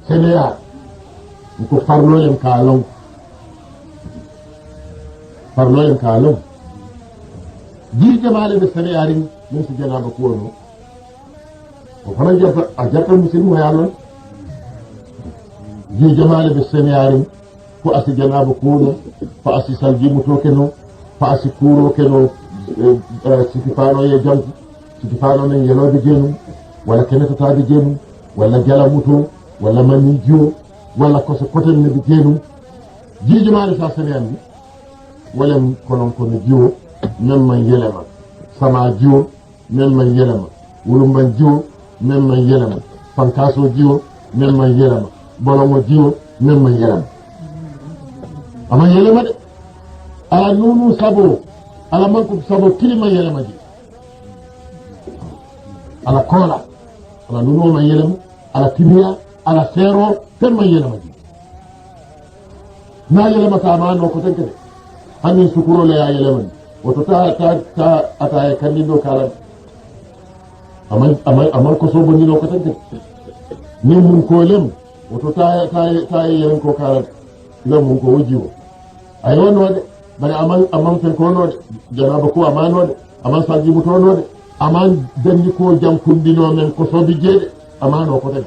seneya ko farloyen kalon ji jamaale be seneyarin min si janaba ko no ko fana jata a jata muslimu ya non ji jamaale be seneyarin ko asi janaba ko no fa asi salji muto keno fa asi kuro keno sikifano ye jamti sikifano men yelode jenu wala kenata taade jenu wala jala muto wala mani jiwo wala ko so koten ne bi jenu ji jamaale sa seneyandi wala konon ko ne jiwo même man yelema sama jiwo même man yelema wulumban jiwo même man yelema fankaso jiwo même man yelema bolongo jiwo même man yelema ama yelema de ala nunu sabo ala manko sabo kilima yelema ji ala kola ala nunu man yelema ala timiya ala sero tem man yelema ji na yelema ta ma no ko tanke de hanin sukuro le ya yelema woto ta ata kandido kala amal ko so bonni no ko tan ni mun ko lem woto ta yen ko kala lem mun ko wujiwo ay wono de bari aman fen ko no de janaba ko amano de aman saji muto no de aman dandi ko jam kundino men ko so bi jede amano ko tan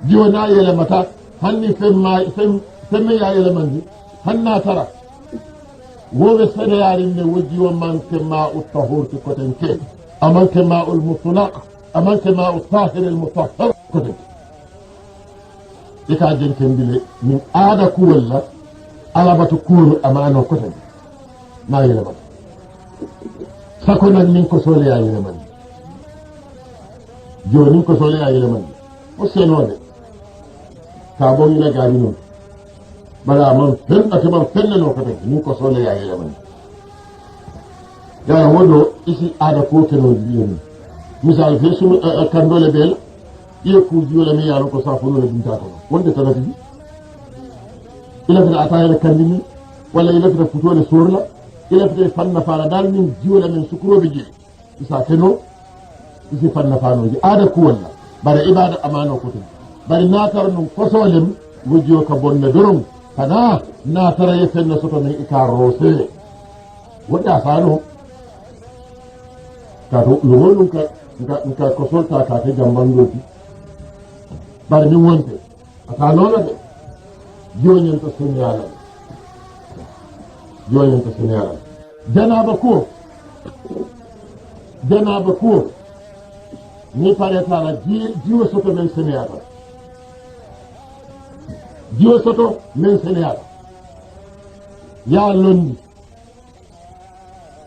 jiwo na yele mata hanni fem ya yele manji hanna tara wowe seneyarin ne wojji o manque ma'u tahur ti koten ke amanque ma'u al-mutlaq amanque ma'u tahir al-mutahhar koten ika jenten bile min aada ku walla alabatu kuru amano koten na yele man sako nan min ko sole ya yele man joni ko sole ya yele man o senode ka bo ila gari non bala man fen ataman fennano ko tan ni ko sole ya yele man ya wodo isi ada ko teno biyen misal fe sunu kandole bel iyo ku jiwala mi yaro ko safuno le binta ko wonde tanati ila fita ataya le kandini wala ila fita futole sorla ila fita fanna fara dal min jiwala min sukurobe je isa teno isi fanna fano je ada ku walla bare ibada amano ko tan bare natar nun ko solem wujjo ka bonne dorom kana na tara yesen na soto ne ikarose wada sano ka do lolun ka ko solta ka te jambando ti bar mi wonte ata nono de joñen to senyala janaba ko ni pare tara jiwo soto men senyala jiwo soto men senyala ya londi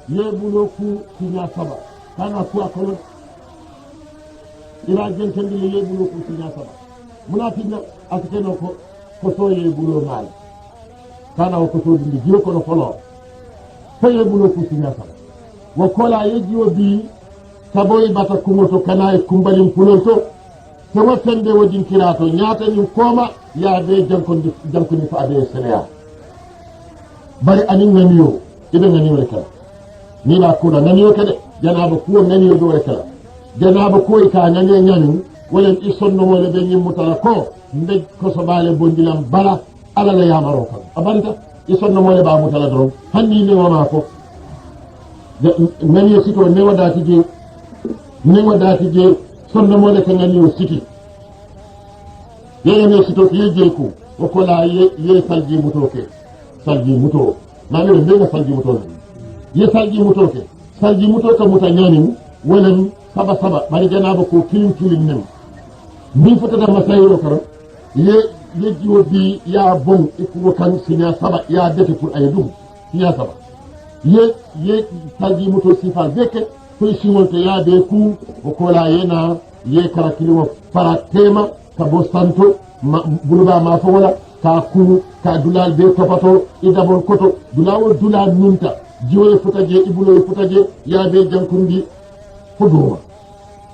yebulo ku tinya saba kana ku akolo ila jenten di yebulo ku tinya saba munafiqna atkeno ko so yebulo mal kana ko so di jiwo ko no folo fa yebulo ku tinya saba wa kola yejiwo bi saboy bata kumoto kana e kumbalim puloto to wafende wodin kirato nyaata ni koma ya be jankoni fa ade seneya bari anin naniyo ibe naniyo rekala ni ba kuna naniyo kede janaba ko naniyo do rekala janaba ko ka naniyo nyanu wala isonno wala be nyimutala ko nde ko so bale bondilam bala ala la yamaro kan abanta isonno wala ba mutala do hanni ne wama ko naniyo sito ne wadati je sonno wala kan naniyo siti yene sito yeje ko o ko la ye salji muto mamire be na salji muto ye salji muto ka muta nyani wala saba bari janaba ko kilin nem bi fota da masayro karo ye jiwo bi ya bon ikugo kan sinya saba ya dete pour aydu sinya saba ye salji muto sifa deke ko simonte ya de ku o ko la yena ye karakilimo para tema ka bo santo buluba ma fo wala ka ku ka dulal be topato idabon koto dulal nunta jiwo futaje ibulo futaje ya be jankundi fuduma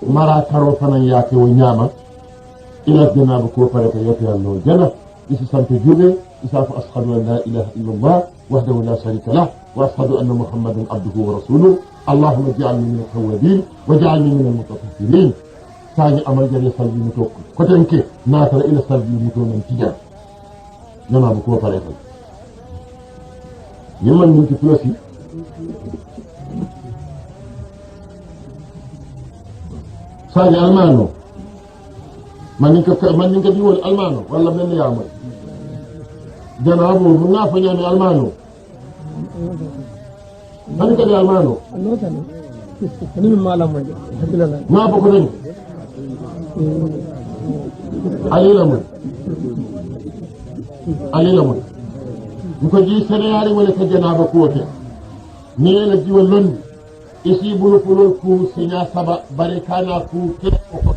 mara karo fanan ya ke wo nyama ila janaba ko farata yote Allah jana isi sante jube isafu ashhadu an la ilaha illa Allah wahdahu la sharika lah wa ashhadu anna muhammadan abduhu wa rasuluhu allahumma ij'alni min at-tawwabin waj'alni min al-mutatahhirin sañi amal jare salji muto ko tenke natara ila salji muto men tijan nana ko pare tan yimman min ci plus sañi almano man ninka diwol almano walla men yaama janabo mun na fa ñami almano man ka di almano ni malam mo hakilala ma boko dañ alila mun ko ji seneyaari wala ka janaba kuwote ni la jiwa londi isi bulu fulol ku sinya saba bare kana ku ke ko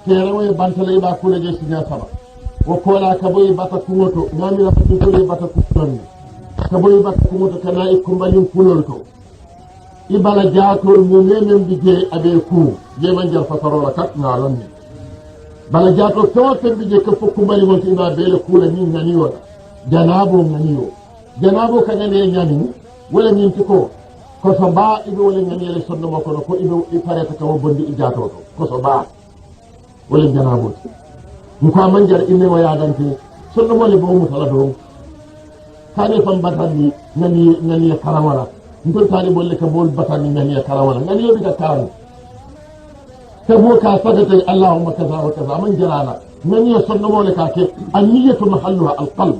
kerawe bantale ba kula je sinya saba wo kola ka boy bata kuwoto ngami la fatu ko bata kuwoto ka boy bata kuwoto kana ikumbalin fulol to ibala jaatol mu memen bije abe ku je man jar fasarola kat na lonni bala jaatol to bije ka fokku bali mon tiba bele kula ni ngani wala janabo kaga ne nyami wala min tiko ko so ba ibe wala ngani le sonno mako ko ibe pareta ka bondi i jaato to ko so ba wala janabo ko man jar inne waya danti sonno mo le bo mu tala do kane fam batani ngani karawala ngol tani bolle ka bol batani ngani karawala ngani yobi ka karawala tabo ka sagata allahumma kaza wa kaza man jarala ngani sonno mo le ka ke anniyatu mahalluha alqalb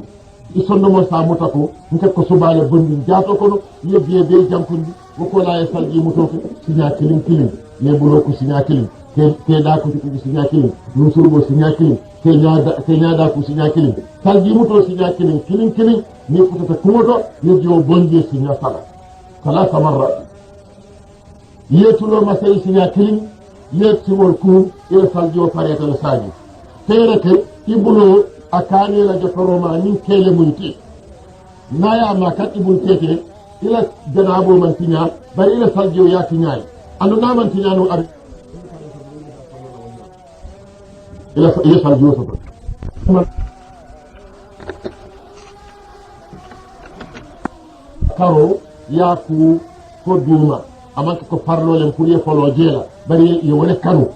isonno mo sa mutako nke ko subale bondi jaato kono yebbe be jankundi ko la e salji mutoke sinya kilim ne bulo ko sinya kilim ke da ko sinya kilim no surbo sinya kilim ke nyaada ko sinya kilim salji muto sinya kilim ni ko ta kumoto ne jo bondi sinya sala samarra yetulo ma sey sinya kilim yetulo ku ila salji o pareta le saji tere ke ibulo akani la jotoroma min kele munti naya ma katibul tete ila janabo man tinya bari ila saljo ya tinyai anu na man tinya no ar ila saljo so karo ya ku ko duma amanka ko parlo len pour ye folo jela bari ye wala kanu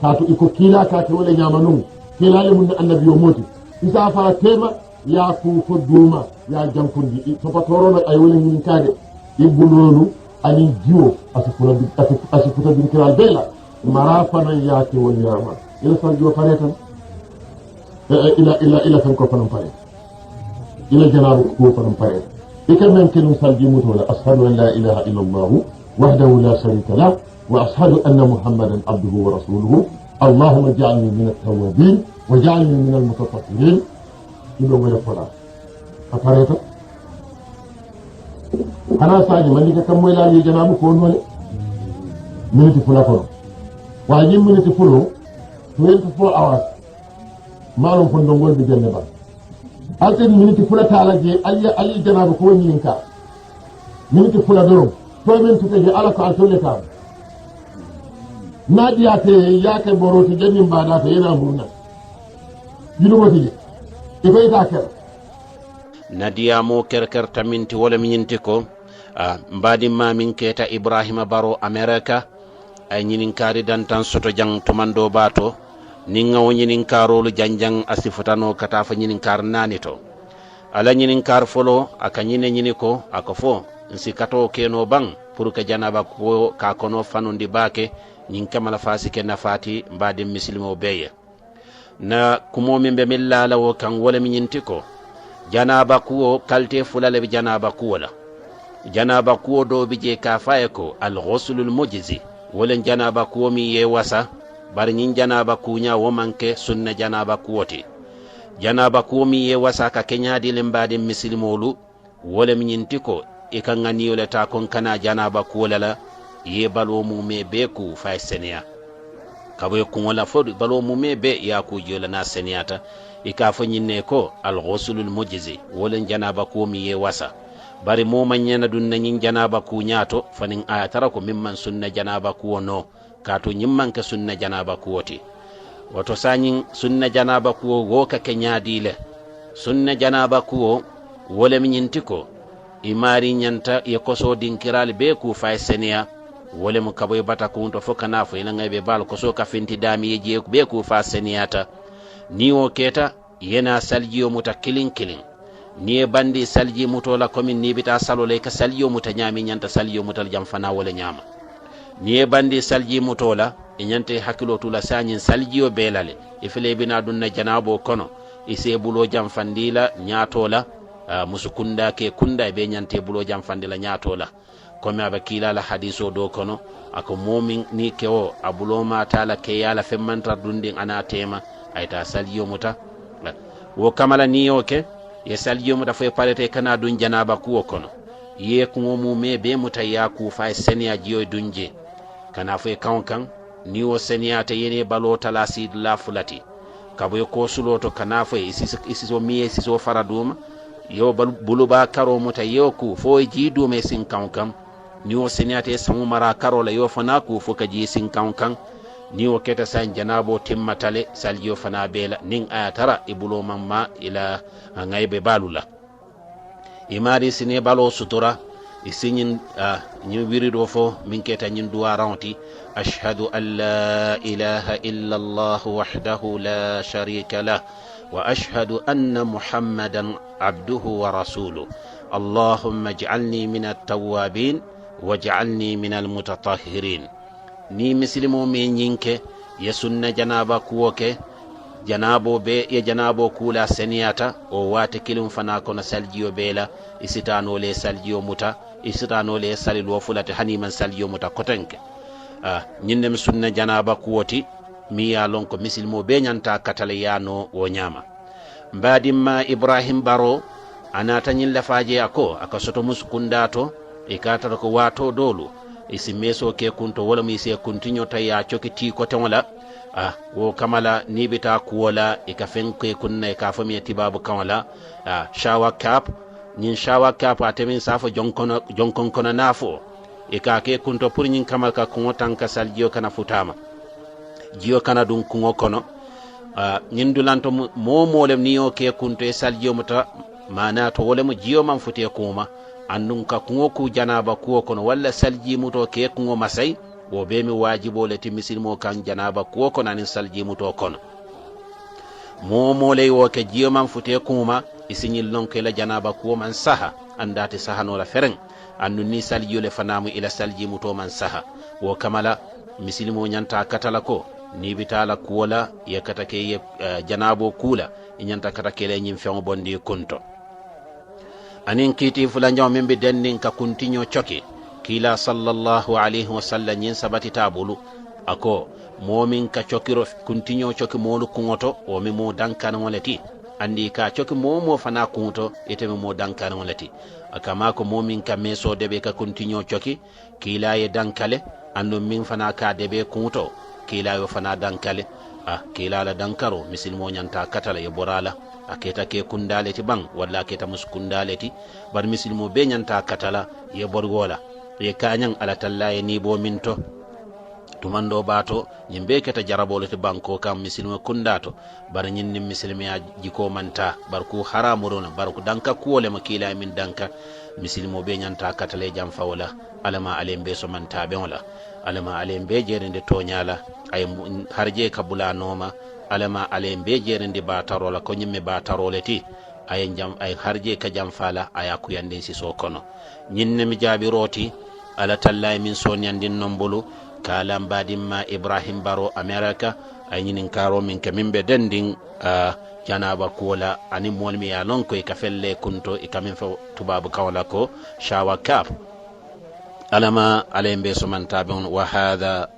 katu iko kila ka ke wala nyama num kila le mun annabi yo moti isa fara tema ya ku ko duma ya jankundi to patoro na ay wala min kade ibulolu ani jiwo asifuta bin kiral bela marafana ya ke wala yama ila sanjo faretan ila fan ko fanam pare ila janabu ko fanam pare ikam ken salji mutola ashhadu an la ilaha illa allah wahdahu la sharika lahu wa ashhadu anna muhammadan abduhu wa rasuluhu اللهم اجعلني من التوابين واجعلني من المتطهرين إنه ما يفعل أفريتا أنا ساجي من لك كم ويلا لي جنابه كون ولا منتي فلا فرو واجي منتي فلو 24 hours ما لهم فندق ولا بجنبه ألتن منتي فلا تعالى جي علي جنابه كون ينكا منتي فلا درو تو من تتجي على كأسولة كام naɗiyate yake boroti jamin mbaɗata yana murna yinumotije ikoyta ker nadiyamo kerker taminti wala miñinti ko mbadimma min keta ibrahima baro america ay ñininkari dantan soto jang tumando bato nin ŋawo ñininkarolu janjang asifutano kata fa ñininkar nani to ala ñininkar folo aka ñine ñini ko aka fo nsi kato keno bang pour que janaba ko ka kono fanundi bake ñin kamala fasi ke nafati mbadi misilimo beye na kumo min be millala wo kan wala mi ñinti ko janaba kuwo kalte fulale be janaba kuwo la janaba kuwo do bi je ka faye ko al ghuslul mujzi wala janaba kuwo mi ye wasa bari ñin janaba kunya wo manke sunna janaba kuwoti janaba kuwo mi ye wasa ka kenyadi le mbadi misilimolu wala mi ñinti ko e kan ngani yo le ta kon kana janaba kuwo la ye balo mume be ku fay seniya kabo ko wala fo balo mume be ya ku jola na seniyata e ka fo nyinne ko al ghuslul mujzi wala janaba ko mi ye wasa bari mo man yana dun nyin janaba ku nyato fanin ayatara ko mimman sunna janaba ku no ka to nyimman ka sunna janaba ku woti wato sanyin sunna janaba ku go ka kenyadile sunna janaba ku wala min yintiko imari nyanta e koso dinkiral be ku fay seniya wole mo kaboy bata kunto fo kana fo ina ngaybe bal ko so ka finti dami yeje be ku fa seniyata ni o keta yena saljiyo muta kilin ni e bandi salji mutola komin ni bita salole ka saljiyo muta nyami nyanta saljiyo mutal jam fana wole nyama ni e bandi salji mutola e nyante hakilo tula sanyin saljiyo belale e fele bina dunna janabo kono e se bulo jam fandila nyatola musukunda ke kunda be nyante bulo jam fandila nyatola komi aba kilala hadiso do kono ako momin ni kewo abulo matala ke yala femmantar dundin ana tema ayta saljiyo muta wo kamala ni oke ye saljiyo muta fo parete kana dun janaba kuwo kono ye ko mu me be muta ya ku fa senia jiyo dunje kana fo kan ni o senia te yene balo tala sid la fulati kabo ko suloto kana fo isiso mi isiso faraduma yo buluba karo muta yo ku fo jidu me sin kan ni o senia te samu mara karo la yo fana ku fo ka ji sin kan ni o keta san janabo timmatale saljiyo fana bela nin ayatara ibulo mamma ila ngaybe balula imari sine balo sutura isinyin ni wirido fo min keta nyin duwa rawti ashhadu an la ilaha illa allah wahdahu la sharika lah wa ashhadu anna muhammadan abduhu wa rasuluhu allahumma ij'alni min at-tawwabin waj'alni min al-mutatahhirin ni misilimo me nyinke ya sunna janaba kuwoke janabo be ya janabo kula seniyata o wate kilum fana kono saljiyo bela isitano le saljiyo muta isitano le salilo fulate hani man saljiyo muta kotenke nyinde sunna janaba kuwoti mi ya lon ko misilimo be nyanta katale yano wo nyama mbadimma Ibrahim Baro anata nyin lafaje ako akasoto muskundato ikata ko wato dolu isi meso ke kunto wala mi se kuntinyo ta ya chokiti ko tanwala wo kamala ni bita kuwala ikafen ke kunna ka fami tibabu kamala shawa cap nin shawa cap atemin safo jonkon kono nafo ika ke kunto pour nin kamal ka ko tanka saljiyo kana futama jiyo kana dun ko kono nin dulanto molem niyo ke kunto e saljiyo muta mana to wala mu jiyo man fute kuma annun ka kungo ku janaba kuwo kono walla salji muto ke kungo masai wo be mi wajibo le timisilmo kan janaba kuwo kono anin salji muto kono mo lay wo ke jiyo man fute kuma isinyil non ke la janaba kuwo man saha andati saha no la fereng annun ni salji le fanamu ila salji muto man saha wo kamala misilmo nyanta katala ko ni bitala kuwola yakata ke janabo kula nyanta kata ke le nyim fengo bondi kunto anin kiti fulanjaw min be dennin ka kuntinyo choki kila sallallahu alaihi wasallam yin sabati tabulu ako momin ka chokiro kuntinyo choki molu kungoto o mi mo dankan walati andi ka choki momo fana kunto ite mi mo dankan walati akama ko momin ka meso debe ka kuntinyo choki kila ye dankale ando min fana ka debe kunto kila yo fana dankale kila la dankaro misilmo nyanta katala ye borala aketa ke kundaleti bang walla aketa muskundaleti bar misilmo be nyanta katala ye borgola ye kanyan ala tallaye ni bo minto tumando bato nyimbe keta jaraboleti banko kam misilmo kundato bar nyinni misilmi ya jiko manta bar ku haramurona bar ku danka kuole makila min danka misilmo be nyanta katale jam fawla alama alembe so manta be wala alama alembe jerende tonyala ay harje kabula noma alama alembe jerende batarola ko nyimme bataroleti ay jam ay harje ka jam fala aya ku yande si so kono nyinne mi jabi roti ala tallay min sonyandin nombulu kalam badimma Ibrahim Baro America ay nyinin karo min kamimbe dending janaba kola ani molmi ya lon ko ka felle kunto e kamin fa tubabu kawla ko shawa kaf alama alembe so man tabon wa hadha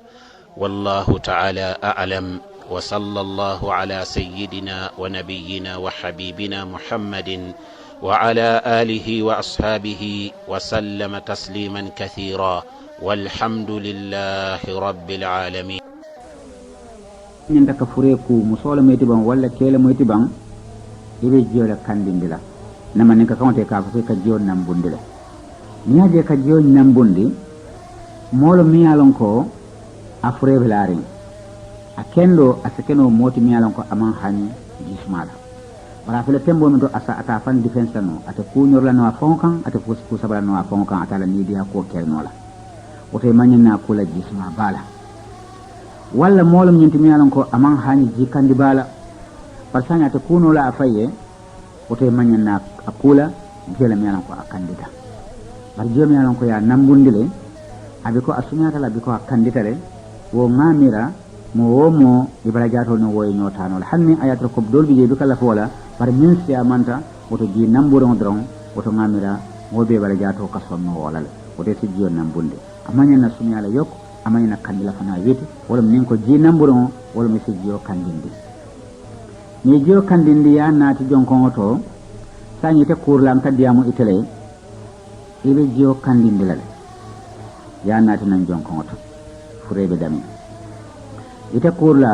wallahu ta'ala a'lam wa sallallahu ala sayyidina wa nabiyyina wa habibina Muhammadin wa ala alihi wa ashabihi wa sallama tasliman kathira walhamdulillahi rabbil alamin. Ñin taka fureku musola meyti ban walla kele meyti ban ibe jiyola kandindila nama nin ka kawte ka fa ka jiyon nambundila niaje ka jiyon nambundi molo miyalon ko afure belari akendo asekeno moti miyalon ko aman hani jismala wala fele tembo min to asa ata fan defense no ata kunyor la no fonkan ata ku sabala no fonkan ata la nidia ko kelnola woto mañana kula jisma bala walla molum ñinti mi alon ko aman hani jikandi bala par sanya ta kuno la afaye woto mañana akula jela mi alon ko akandita bar jom mi alon ko ya nambundile abi ko asumata la bi ko akandita le wo ngamira mo ibara jato no woy ñotano hanni ayatra ko dolbi je bi kala fola par min si amanta woto ji namburo dron woto ngamira mo be bala jato ka sonno wala woto si jiyo nambunde amanya na sumi ala yok amanya na kandila fana weti wala min ko ji namburo wala mi si jiyo kandindi ni jiyo kandindi ya naati jonkon oto sanyi te kurlam kadiyamu itele ibe jiyo kandindi lale ya naati nan jonkon oto furebe dami ite kurla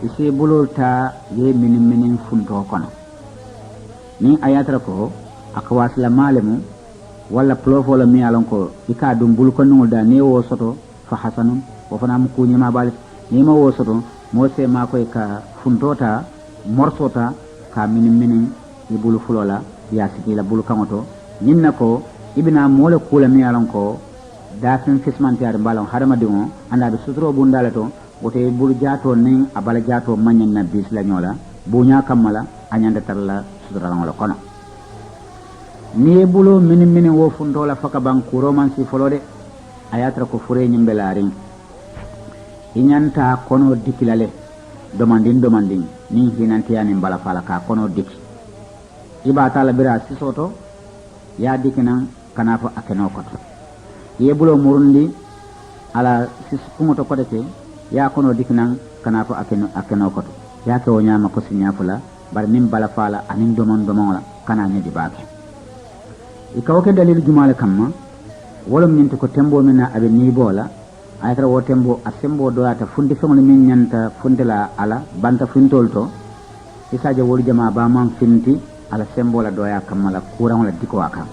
isi bulol ta ye minin funto kono ni ayatra ko akwasla malemu wala plofo la mi alon ko ika dum bul ko nungol da ne wo soto fa hasanun wo fana mu kunyi ma bal ni ma wo soto mo se ma ko ka funtota morsota ka minin ibulu fulola ya sikila bul kamoto ninna ko ibina mole kula mi alon ko da fin fismantiare balon harama dimo anda be sutro bundala to wote bul jato nin abala jato manyan na bis la nyola bunya kamala anyanda tarla sutra la kono ni bulo minin wo fundola faka banku romansi folode ayatra ko fure nyimbelarin inyanta kono dikilale domandin ni hinanti yani mbala fala ka kono diki iba tala bira sisoto ya dikinan kana fa akeno koto ye bulo murundi ala siskumoto kodete ya kono dikinan kana fa akeno koto ya ke wonyama ko sinyafula bar nim bala fala anin domon la kana nyedi baake ikawke dalil jumale kamma wolum nyinti ko tembo mena abe ni bola ayatra wo tembo asembo doata fundi fengol min nyanta fundela ala banta fintolto isaje wol jama ba man finti ala sembo la doya kamala kuran wala diko akam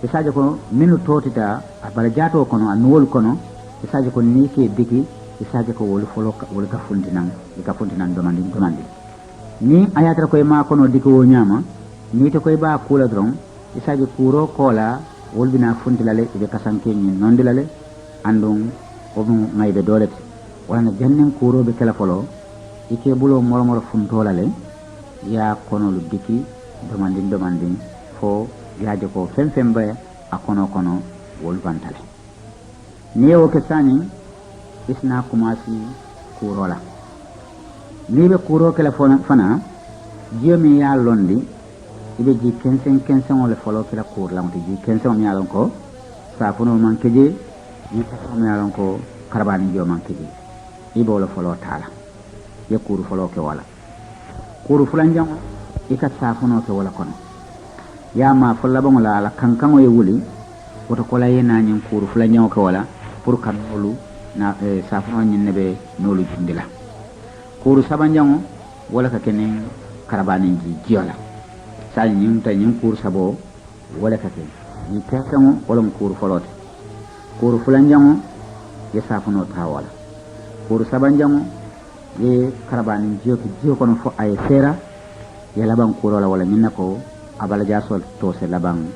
isaje ko minu totita abala jato kono anwol kono isaje ko nike diki isaje ko wol folo wol ka fundinan domandi ni ayatra ko ma kono diko wo nyama ni to koy ba kula dron isaje kuro kola wolbina funtilale ibe kasanke ni nondilale andum obu ngaybe dolete wala jannen kuro be kala folo ike bulo moromoro funtolale ya kono lu diki domandin fo yaaje ko fembe akono wolbantale ni o kesani isna kumasi kuro la ni be kuro kala fana jiomi ya londi ibe ji kensen ole folo kila kur la muti ji kensen mi alon ko sa fono man keje ni ta mi alon ko karbani jo man keje ibo le folo tala ye kuru folo ke wala kuru fulanjam ika sa fono ke wala kono ya ma folla bon la ala kankan ye wuli woto ko la yena nyin kuru fulanjam ke wala pour kan nolu na sa fono nyin nebe nolu jindila kuru sabanjam wala ka kenen karbani ji jiola sa ñim tay ñim kur sabo wala kake ni tesamo wala kur folote kur fulanjango ye safuno tawala kur sabanjango ye karabani jiyo kono fo ay sera ye laban kur wala minna ko abala jasol to se laban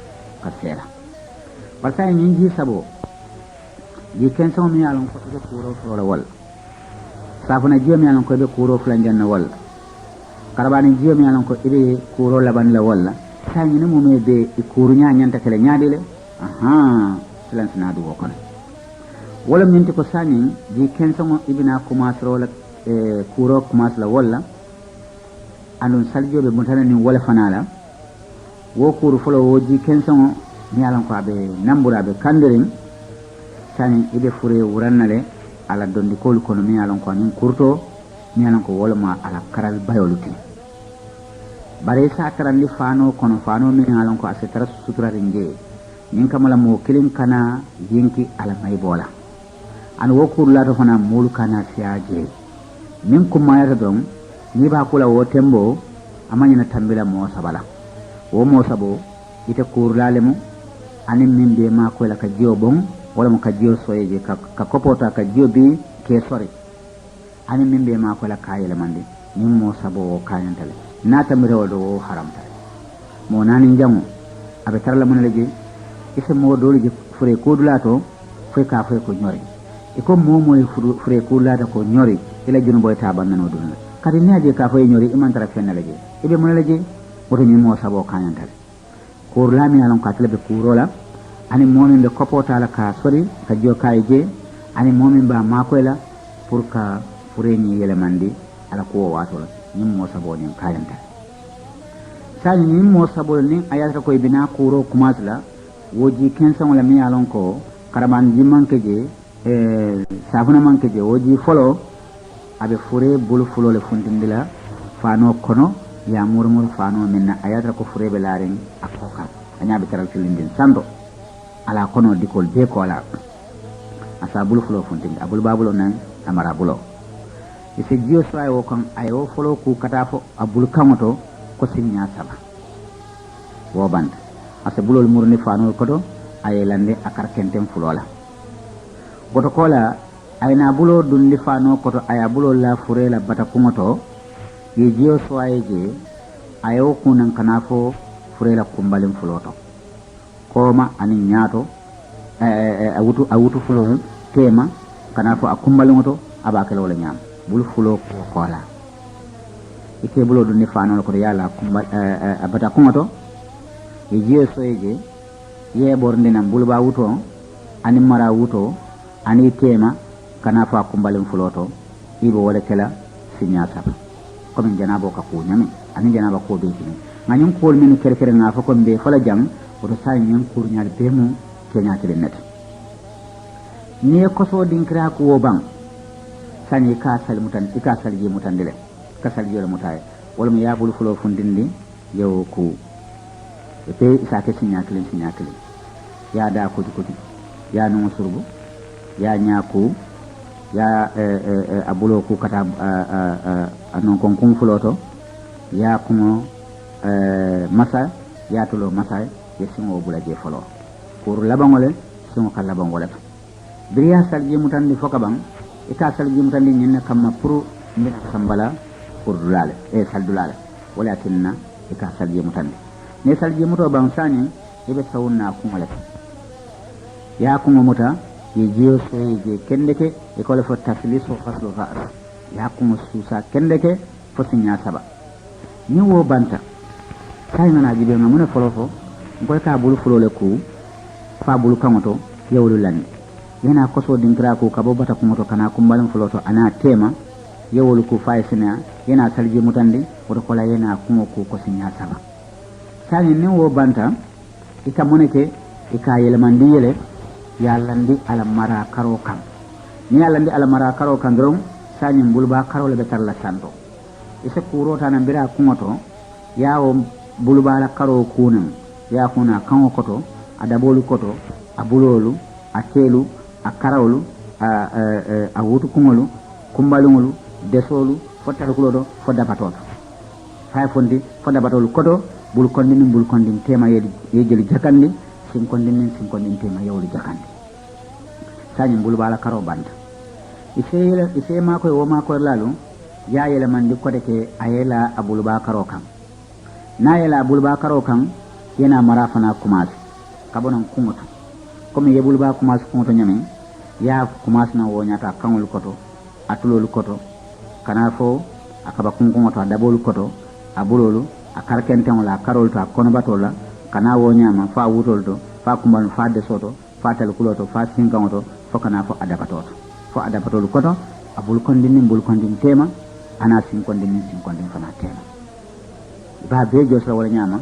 ka sera barsa ñim ji sabo ji kenso mi alon ko to kuro wala safuna jiyo mi alon ko be kuro fulanjanna wala karabani jiyo mi alon ko ibe kuro laban la walla sanyi ne mume be ikuru nyanta kala nyaadele silan sinadu wokono wala minti ko sanyi ji kenso ibina kumasro la kuro kumas la walla andon saljo be mutana ni wala fanala wo kuru folo wo ji kenso mi alon ko abe nambura be kandirin sanyi ibe fure wurannale ala dondi kol kono mi alon ko nin kurto mi alon ko wala ma ala karal bayoluti bare sa karandi fano kono fano mi alon ko asetara sutura ringe nin kamala mo kilin kana yinki ala may bola an wo kurla to fana mul kana siaje min kuma ya don ni ba kula wo tembo amanya na tambila mo sabala wo mo sabo ite kurla lemu anin min be ma ko la ka jiyo bon wala mo ka jiyo soyeje ka kopota ka jiyo bi ke sori anin min be ma ko la kayele mande min mo sabo kayantale na tamire do haramta mo nani jamu abe tarla mun leje ise mo doli je fure ko dulato foy ka foy ko ñori e ko momoy fure ku lata ko ñori ila junu boy ta bannano dunna kadi ne aje ka foy ñori iman tara fenna laje ibe mun laje woto ñi mo sabo kanyantale ko lami alon ka tele be kurola ani momin be kopota la ka sori ka jo kay je ani momin ba makoyla pour ka fure ñi yele mandi ala ko wato la ñi mo sabo ni kayantale sani ñi mo sabo ni ayata ko bina kuro kumasla woji kensan wala mi alon ko karaman ji manke je safuna manke je woji folo abe fure bulu fulo le funtindila fano kono ya murmur fano minna ayata ko fure be laren akoka anya be taral filindin sando ala kono dikol be ko ala asa bulu fulo funtindi abul babulo nan amara bulo ise jiyo so ayo kan ayo folo ku katafo abul kamoto ko sinya saba wo band asa bulol murni fano koto ay lande akar kentem fulola goto kola ay na bulo dun li fano koto ay bulo la furela bata kumoto ye jiyo so ay je ayo kunan kanafo furela kumbalin fuloto koma ani nyato awutu fulo tema kanafo akumbalin to abakelo wala nyam bul fulo ko kola ite bulo dun li fano koto yala kumbal bata kumoto ye jiyo so je ye borndinam bulba wuto ani mara wuto ani tema kana fa kumbalin fuloto ibo wala kala sinya saba comme janabo ka ko nyami ani janaba ko be kini nganyum ko min kerkere nga fa ko be fala jam oto sa nyen kur nyaal be mu kenya tele net ni ko so dinkra ko wo bang sani ka sal mutan ika sal ji mutan dile ka sal ji mutay wala mu yabul fulo fundindi yow ko pe isa ke sinya kelen ya da ko ya no surbu ya nyaku ya abulo ku kata anon kon kun fuloto ya kumo masa ya tulo masa ya singo bula je folo pour labangole singo kala bangole biriya salji mutandi foka bang ita salji mutandi nyenne kamma pour mi sambala pour dulale saldulale wala tinna ita salji mutandi ne salji muto bang sani ibe sawunna kumale ya kuma muta ye jiyo so je kendeke e ko le fo taslisu faslu ra's ya kuma susa kendeke fo sinya saba ni wo banta kay na jibe ma mun folo fo ngoy ka bulu folo le ku fa bulu kamoto yewlu lan yana ko so dingra ko ka bo bata kumoto kana kumbalan folo to ana tema yewlu ku fa sina yana salji mutandi ko ko la yana kuma ko sinya saba sani ni wo banta ika moneke ika yelemandi yele yallandi ala mara karo kam ni yallandi ala mara karo kan dron sani bulba karo le betar la santo ise kuro tanan bira kumoto yawo bulba la karo kunan ya kuna kan koto adabolu koto abulolu atelu akarawlu a wutu kumolu kumbalungolu desolu fotal kulodo fodda batoto fay fondi fodda batolu koto bul kondin tema yejeli jakandi sin kondin tema yewli jakandi sani bul bala karo banda ise ma koy wo ma koy lalu ya yele man di kote ke ayela abul ba karo kan na yela abul ba karo kan yana marafana kumas kabonan kumuto comme yebul ba kumas kumuto nyame ya kumas na wo nyata kanul koto atulolu koto kana fo akaba kunkumoto dabolu koto abulolu akar kenten la karol to kono batola kana wo nyama fa wutol to fa kumbal fa de soto fa tal kuloto fa sinkamoto fo kana fo adabatoto fo adabatolu koto abul kondin bul kondin tema ana sinkondin fana tema ba be josra wala nyama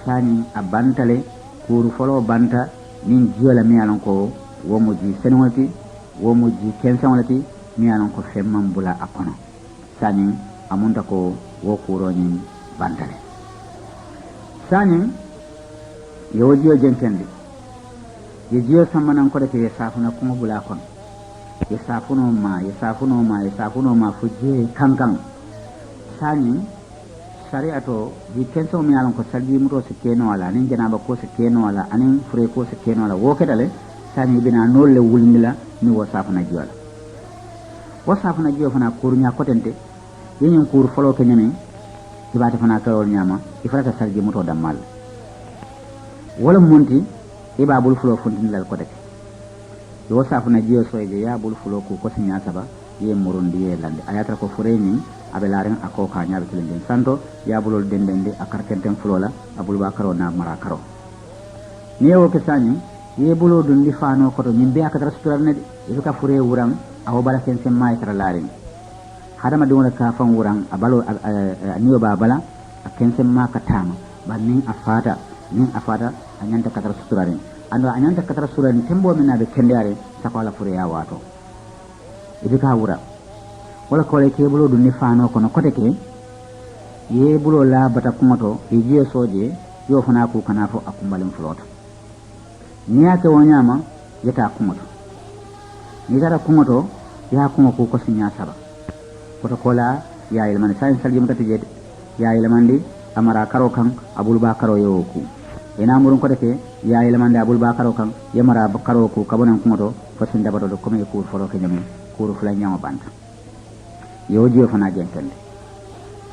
sani abantale kuru folo banta nin jiola mi alon ko womuji senwati womuji kensanwati mi alon ko femman bula akono sani amunta ko wo kuro ni bantale sani yojiyo jenkendi ye jiyo sammanan ko de ke safuna ko bula kon ye safuno ma fujje kankan sani shari'ato di kenso mi alon ko salji muto se keno wala nin janaba ko se keno wala anin fure ko se keno wala wo kedale sani bina nolle wulndila ni wo safuna jiyo fana kurnya kotente yenyin kur folo ke nyame ibata fana kawol nyama ifata salji muto dammal wala monti ibabul folo fundin lal ko deke yo safuna jiyo soyje ya bul fulo ku ko sinya saba ye murundi ye lande ayatra ko fureni abe laren ako ka nyaabe tilenden santo ya bulol dendende akarkenten fulola abul bakaro na mara karo niyo ke sani ye bulo dun li fano ko to nyimbe akatra suturane de ka fure wuram awo bala ken sem may tara laren hadama dum ka fan wuram abalo niyo ba bala ken sem ma ka tama bannin afata anyanta katara suturane ando anyanta katara surani tembo mina be kendare sakola fure ya wato ka wura wala ko le ke bulo dun ni fano ko no kote ke ye bulo la bata kumoto e je soje yo fana ku kana fo akumbalin flota niya ke wonyama yeta kumoto ni tara kumoto ya kuma ku ko sinya saba ko kola ya ilman sai saljim kati je ya ilmandi amara karo kan abul bakaro yo ku ina murun ko deke ya ilmandi abul bakaro kan yamara bakaro ku kabonan kumoto fasinda bato do comme ku folo ke nyami ku fula nyama banta yo jiyo fana jentende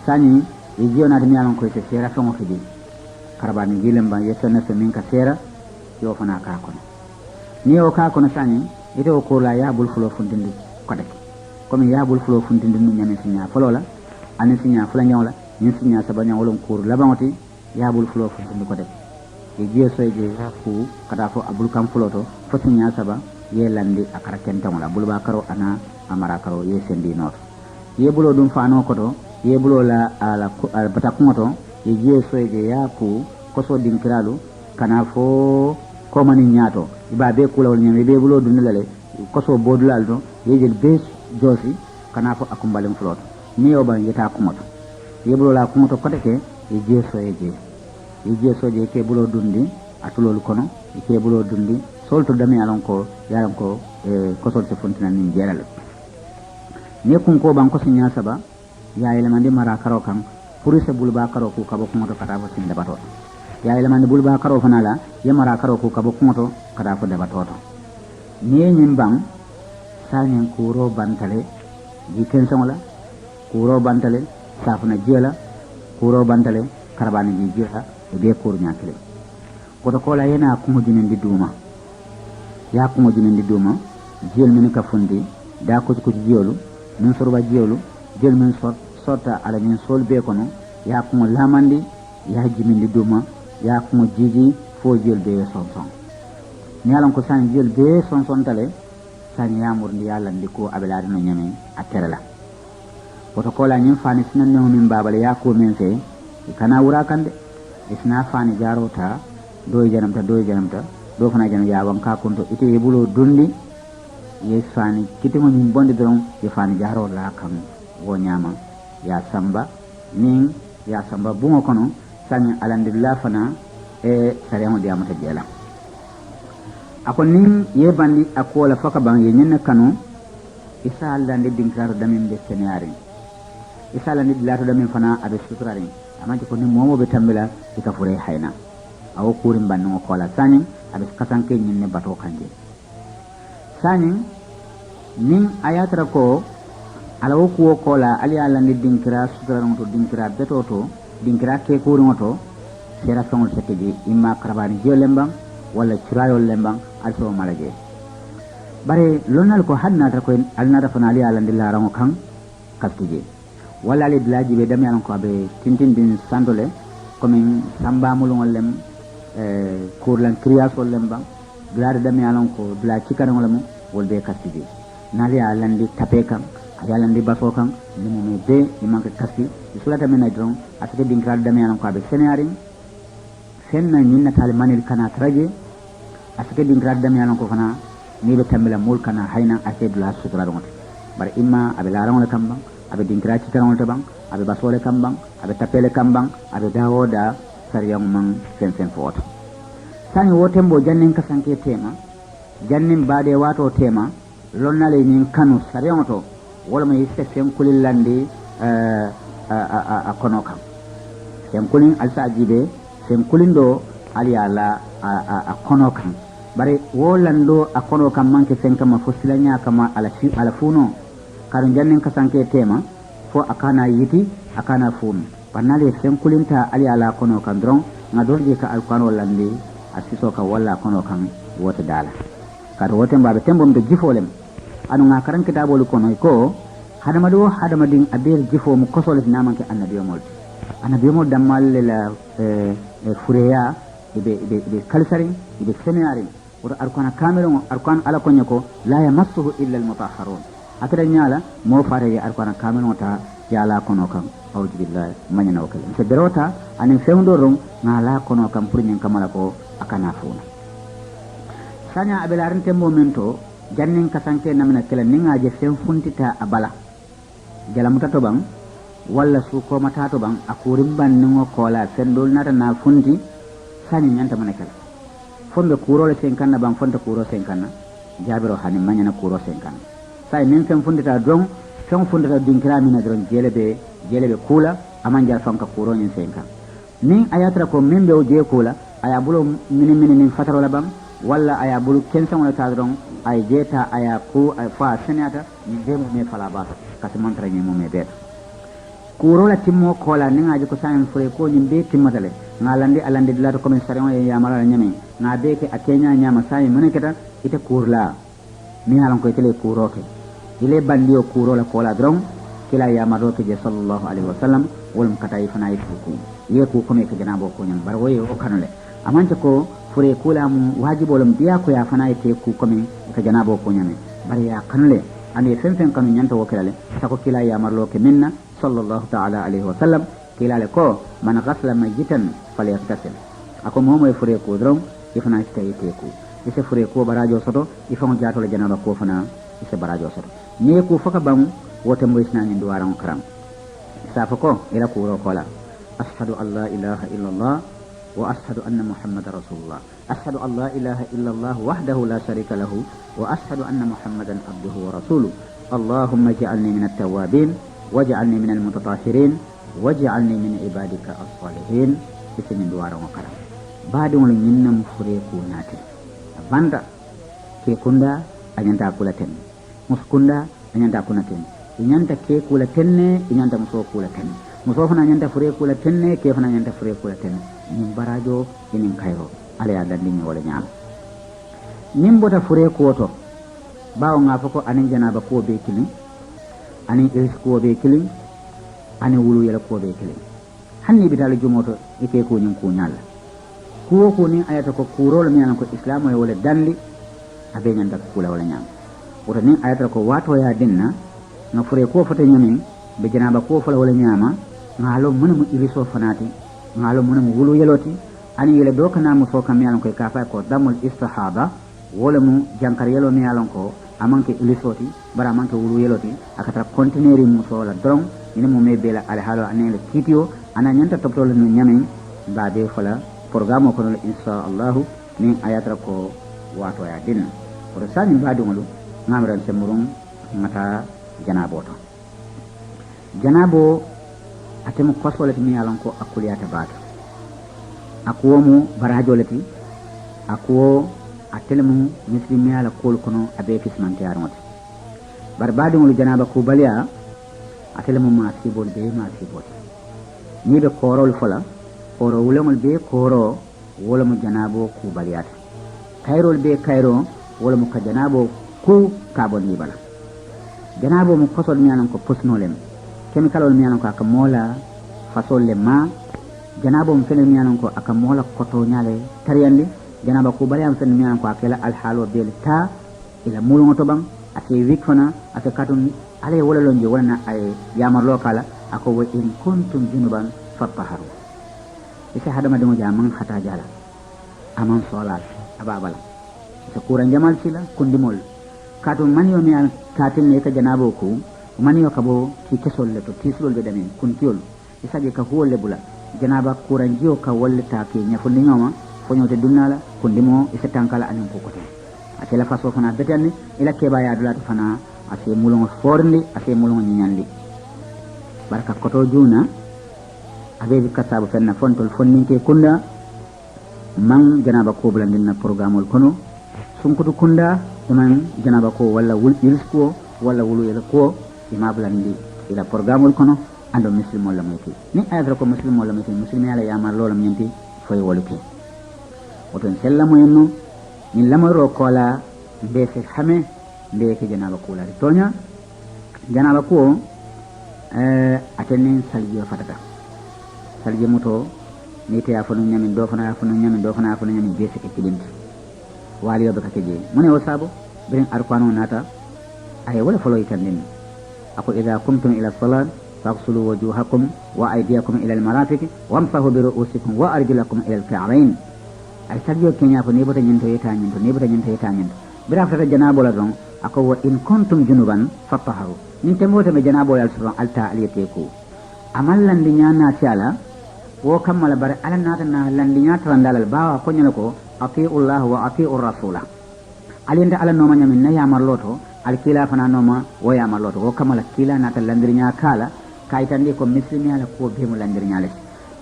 sani e jiyo na demi alon ko te sera famo fidi karbani gilem ban yesana so min ka sera yo fana ka kono ni o ka kono sani ite o ko la ya bul fulo fundindi ko deke comme ya bul fulo fundindi nu nyame sinya folo la ani sinya fula nyawla ni sinya sabanya wolon kur labangoti ya bul fulo fundindi ko deke e jiyo soje fu kada fo abul kam fulo to fo sinya saba ye landi akara kentamula bul bakaro ana amara karo ye sendi not ye bulo dum fano koto ye bulo la ala bata kumoto ye je soje ya ku koso dinkiralu kana fo ko mani nyato iba be kulawol nyame be bulo dum lale koso bodulal do ye je be josi kana fo akumbalem flot ni o ban yeta kumoto ye bulo la kumoto kote ke ye je soje ke bulo dundi atulol kono ke bulo dundi solto dami alon ko yaran ko koso se fontina ni jeral ne kun ko ban ko sinya saba ya elemande mara karo kan purise bulba karo ku kabo kumoto kata fo sin debato ya elemande bulba karo fanala ya mara karo ku kabo kumoto kata fo debato ne nyimbang sanyen kuro bantale jiken songola kuro bantale safuna jela kuro bantale karbani ji jela be kur nyakle ko to kola yana kuma jinin di duma ya kuma jinin di duma jel min ka fundi da ko jiyolu min sorba jiyolu jel min sota ala min sol be kono ya kuma lamandi ya jimin di duma ya kuma jiji fo jel be son nyalan ko san jel be son tale san ya murndi yalla ndi ko abelade no nyame aterala ko to kola nyin fani sinan no min babale ya ko men fe kana wura kande isna fani jarota do janamta do fana janam ya wanka kunto ite yebulo dundi ye fani kitimo min bonde don ye fani jaro la kan wo nyama ya samba bungo kono sani alhamdulillah fana e sariyamo diamata jela akon nin ye bandi akola faka ban ye nyen kanu isa lande dinkaro damin be senari isa lande dilato damin fana abe suturari amante ko ni momo be tambila ika fure hayna awo kurim banno kola sani abe kasanke nyinne bato kanje sani nin ayatra ko ala wo kuwo kola ali ala ni dinkira sutraron to dinkira beto to dinkira ke kurin to sera fangol sekeji imma karabani jolembang wala chirayo lembang also malaje bare lonal ko hanna ta ko alna da fana ali ala ndilla rango kan kastije wala ali blaji be dami ko be tintin din sandole comme samba mulungol lem kurlan kriyaso lembang blade dami alon ko bla cikano lemu wolbe kastije nali alandi tape kan ayalandi baso kan nimu me be imanka kasti isulata mena dron atake dinkral dami alon ko be senari senna nyinna tale manil kana traje atake dinkral dami alon ko fana ni be tambila mul kana hayna ake dula sutra don bar imma abe larango kambang abe dinkra cikano to bang abe basole kambang abe tapele kambang abe dawoda sariyang mang sen foto sani wotembo jannin kasanke tema jannin baade wato tema lonnale min kanu sariyang to wala mo yiste sen kulillandi a kono kam sen kulin alsa jibe sen kulindo ali ala a kono kam bare wolando a kono kam manke sen kama fosilanya kama ala funo karon jannin kasanke tema fo akana yiti akana funo panale sen kulinta ali ala kono kam dron ngadorje ka alquran landi asiso ka walla kono kam wota dala kato woten baɓe tembom to jifolem aɗo ga karan kitabolu kono ko hadamadi o hadamadin aɓeer jifo mo kosoleti namanke annabiyomol annabiyomol dammalle la fureya ɓe kalsarin ɓe seneyarin woto arkana kameron arkan ala koñe ko la yamassuhu illa almutahharun akada ñaala mo fataye arkana kameron ta yala kono kam awdi billahi mañana o kala so berota anin fewndo ron ngala kono kam pour ñin kamala ko akana funa saña aɓelarin tembo men to jannin kasanke namina kela ningaje fen funtita a bala jalamuta to ɓan walla sukomata to ɓan a kurin banningo koola fendol nata na funti sañi ñanta mana kela fonɓe kurole sen kanna ɓan fonta kuro sen kanna jabiro hani mañana kuro sen kanna say min fen funtita don fen funtita dinkiramina doron jeele ɓe kuula aman jar fanka kuroñin sen kan nin a yatara ko min ɓe o jee kuula aya bulo mini nin fatarola ɓan walla aya bulu kensaŋole ta doron ay jeeta aya ku fa seneyata ñin be mume fala bata kasi mantara ñin mume beeta kurola timmo koola niŋaji ko sayin fure ko ñin be timmatale ŋa landi a landi dilata commin sariŋo ye yamarala ñame ŋa be ke a keña ñama sayin mune keta ite kurla mi yalan ko itele kuro ke ile bandiyo kurola koola doron kila yamarlo ke je sallallahu alaihi wa sallam wolum kata i fana yitu ku ye ku kome ke janabo ko ñam bar woye o kanule amance ko fure kulamu wajibolum biya ko ya fana yete ku kome ka janabo ko ñame bari ya kanule ande fen kanu ñanta wo kelale sako kila yamarlo ke minna sallallahu ta'ala alaihi wa sallam kila le ko man ghasla mayitan falyaghtasil ako momo e fure ko dron ifana sta yete ku ise fure ko barajo soto ifon jaato le janaba ko fana ise barajo soto ne ku faka bam wote mo isna ni duwaran karam safa ko ila ku ro kola ashhadu an la ilaha illa allah wa ashhadu anna muhammadar rasulullah ashhadu an la ilaha illa allah wahdahu la sharika lahu wa ashhadu anna muhammadan abduhu wa rasuluhu allahumma ij'alni min at-tawwabin waj'alni min al-mutatahhirin waj'alni min ibadika as-salihin isni duwaran karam baadi wala nyinnam fure ko naati banda ke kunda anyanta kula ten muskunda anyanta kuna ten inyanta ke kula tenne inyanta muso kula ten muso fana anyanta fure kula tenne ke fana anyanta fure kula tenne nin barajo inin kayro ala ya dandi ni wala nyaam nin bota fure ko to bawo nga fako anin janaba ko be kilin anin iris ko be kilin anin wulu yela ko be kilin hanni bitala jumoto ike ko nyin ko nyalla kuwo ko ni ayata ko kurol mi anan ko islamu e wala dandi abe nyanda kula wala nyam woto ni ayata ko wato ya dinna na fure ko fata nyami be janaba ko fala wala nyama ngalo munum iliso fanati ngalo munum wulu yeloti ani yele do kana mu foka mi anan ko ka fa ko damul istihada wala mu jankar yelo mi anan ko amanke ilisoti bara amanke wulu yeloti akata conteneri mu so la dron ina mu me bela al halo anele kitio ana nyanta toptol no nyami ba be fala programme ko no insha Allah ni ayatra ko wato ya dinna ko sani baadu ngolu ngamran semurun mata janabo to janabo atemu kosolati mi yalan ko akuliyata baatu akuwomu barajolati akuwo atelemu muslimi ala kol kono abe kismante armoti bar baadu ngolu janaba ko baliya atelemu ma sibol be ma sibol ni be korol fola koro wulemol be koro wolemo janabo ku baliyata kayrol be kayro wolemo ka janabo ku kabon ni bala janabo mo kosol mi anan ko posnolem chemicalol mi anan ko aka mola fasol le ma janabo mo fene mi anan ko aka mola koto nyale tariyande janaba ku baliyam fene mi anan ko akela al halo be ta ila mulungo to bang ase wikfana ase katun ale wala lonje wala ay yamarlo kala ako wa in kuntum junuban fattaharu ise hadama demo jaman khata jala aman solal ababala ise kuran jamal sila kundimol katun maniyo mi an katin ne ka janabo ko maniyo kabo ti kesol le to tislol be damen kuntiol isaje ka huwolle bula janaba kuran jiyo ka wolle ta ke nyafundi nyoma fonyote dunnala kundimo ise tankala anin ko kote ase la faso fana betanni ila keba ya dulata fana ase mulungo forndi ase mulungo nyandi barka koto juna abebi kasabu fenna fontol fonninke kunda man janaba ko blandinna programme kono sunkutu kunda man janaba ko walla wul ilsko walla wulu yela ko ima blandi ila programme kono ando muslimo la mayti ni ayatra ko muslimo la mayti muslimi ala yamar lolam nyenti foy woluki oton sellamo enno min lamaro kola mbe se hame mbe ke janaba kula tonya janaba ko atenin saljiyo fatata saljiyo muto ni te afunu nyamin do fana afunu nyamin be se ke tilinti wali yobe kake je mune o sabo birin arkwano nata ay wala folo itanin ako idha kumtum ila salat faghsulu wujuhakum wa aydiyakum ila almarafiq wamsahu bi ru'usikum wa arjulakum ila alka'bayn ay saljiyo kenya fo ni bota nyinto yeta nyinto bira fata janabo la don ako wa in kuntum junuban fatahharu nin tembo me janabo yal suran alta aliyate ko amallan dinya na tiala wo kammala bare ala nata na landinya trandalal bawa ko nyana ko ati'u Allah wa ati'u rasula alinda ala noma nyamin na ya marloto al kila fana noma wo ya marloto wo kammala kila nata landirinya kala kaytandi ko muslimi ala ko be mu landirinya le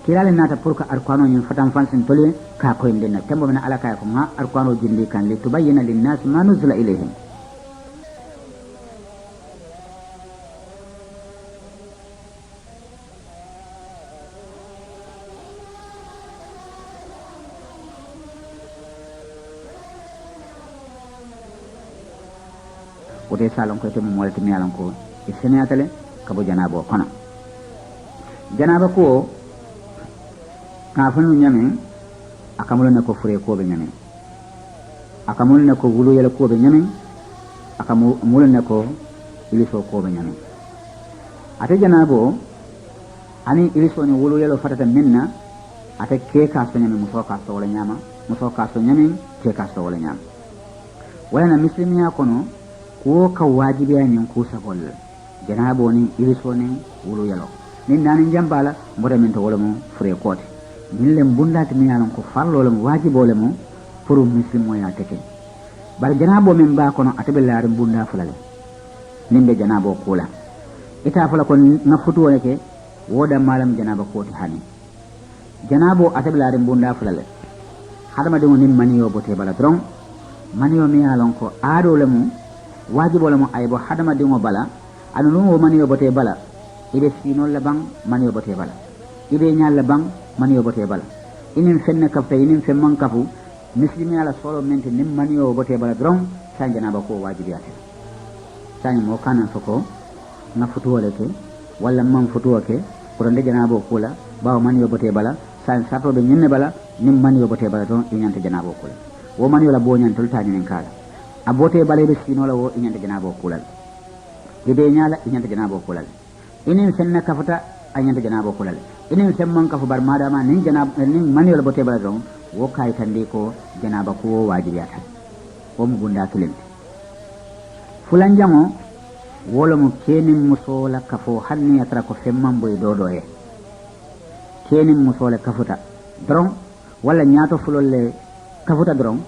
kila le nata pour que arkwano nyin fatam fansin tole ka ko indenna tembo na ala kay ko ma arkwano jindi kan li tubayyana lin nas ma nuzila ilayhim wote salon ko temu molati mi alon ko e senatale kabo janabo kono janaba ko ka fanu nyame akamulna ko fure ko be nyame akamulna ko wulu yele ko be nyame akamulna ko iliso ko be nyame ate janabo ani iliso ni wulu yele fatata minna ate ke ka so nyame muso ka so wala nyama muso ka so nyame ke ka so wala nyama wala na muslimiya kono ko ka wajibi ya nyin kusa bol janabo ni iliso ni wulu yelo nin nanin jambala mbota min to wala mo fure kote min lem bundati mi yalan ko farlo lem wajibo lem pour muslimo ya teke bar janabo min ba kono atabe laare bunda fulale nimbe janabo kula ita fula ko na futu wala ke woda malam janaba ko ti hani janabo atabe laare bunda fulale hadama de nin maniyo bote bala dron maniyo mi yalan ko aado lem wajibo lemo aybo hadama dingo bala anu wo maniyo bote bala ibe sinol la bang maniyo bote bala ibe nyal la bang maniyo bote bala inin fenne kafta inin femman kafu muslimi ala solo mente nim maniyo bote bala dron sanjana ba ko wajibi ate sani mo kanan soko na futuwa leke wala man futuwa ke kurande janabo kula bawo maniyo bote bala san sato be nyenne bala nim maniyo bote bala dron inyante janabo kula wo maniyo la bo nyantul tani nen kala abote bale be sinola wo inyanta janabo kulal ibe nyala inyanta janabo kulal inin senna kafata anyanta janabo kulal inin semman kafu bar madama nin janab nin mani wala bote bala don wo kay tande ko janaba ko wajibiyata o mu gunda kilen fulan jango wala mu kenin musola kafo hanni atra ko femman boy dodo e kenin musola kafuta dron wala nyaato fulolle kafuta dron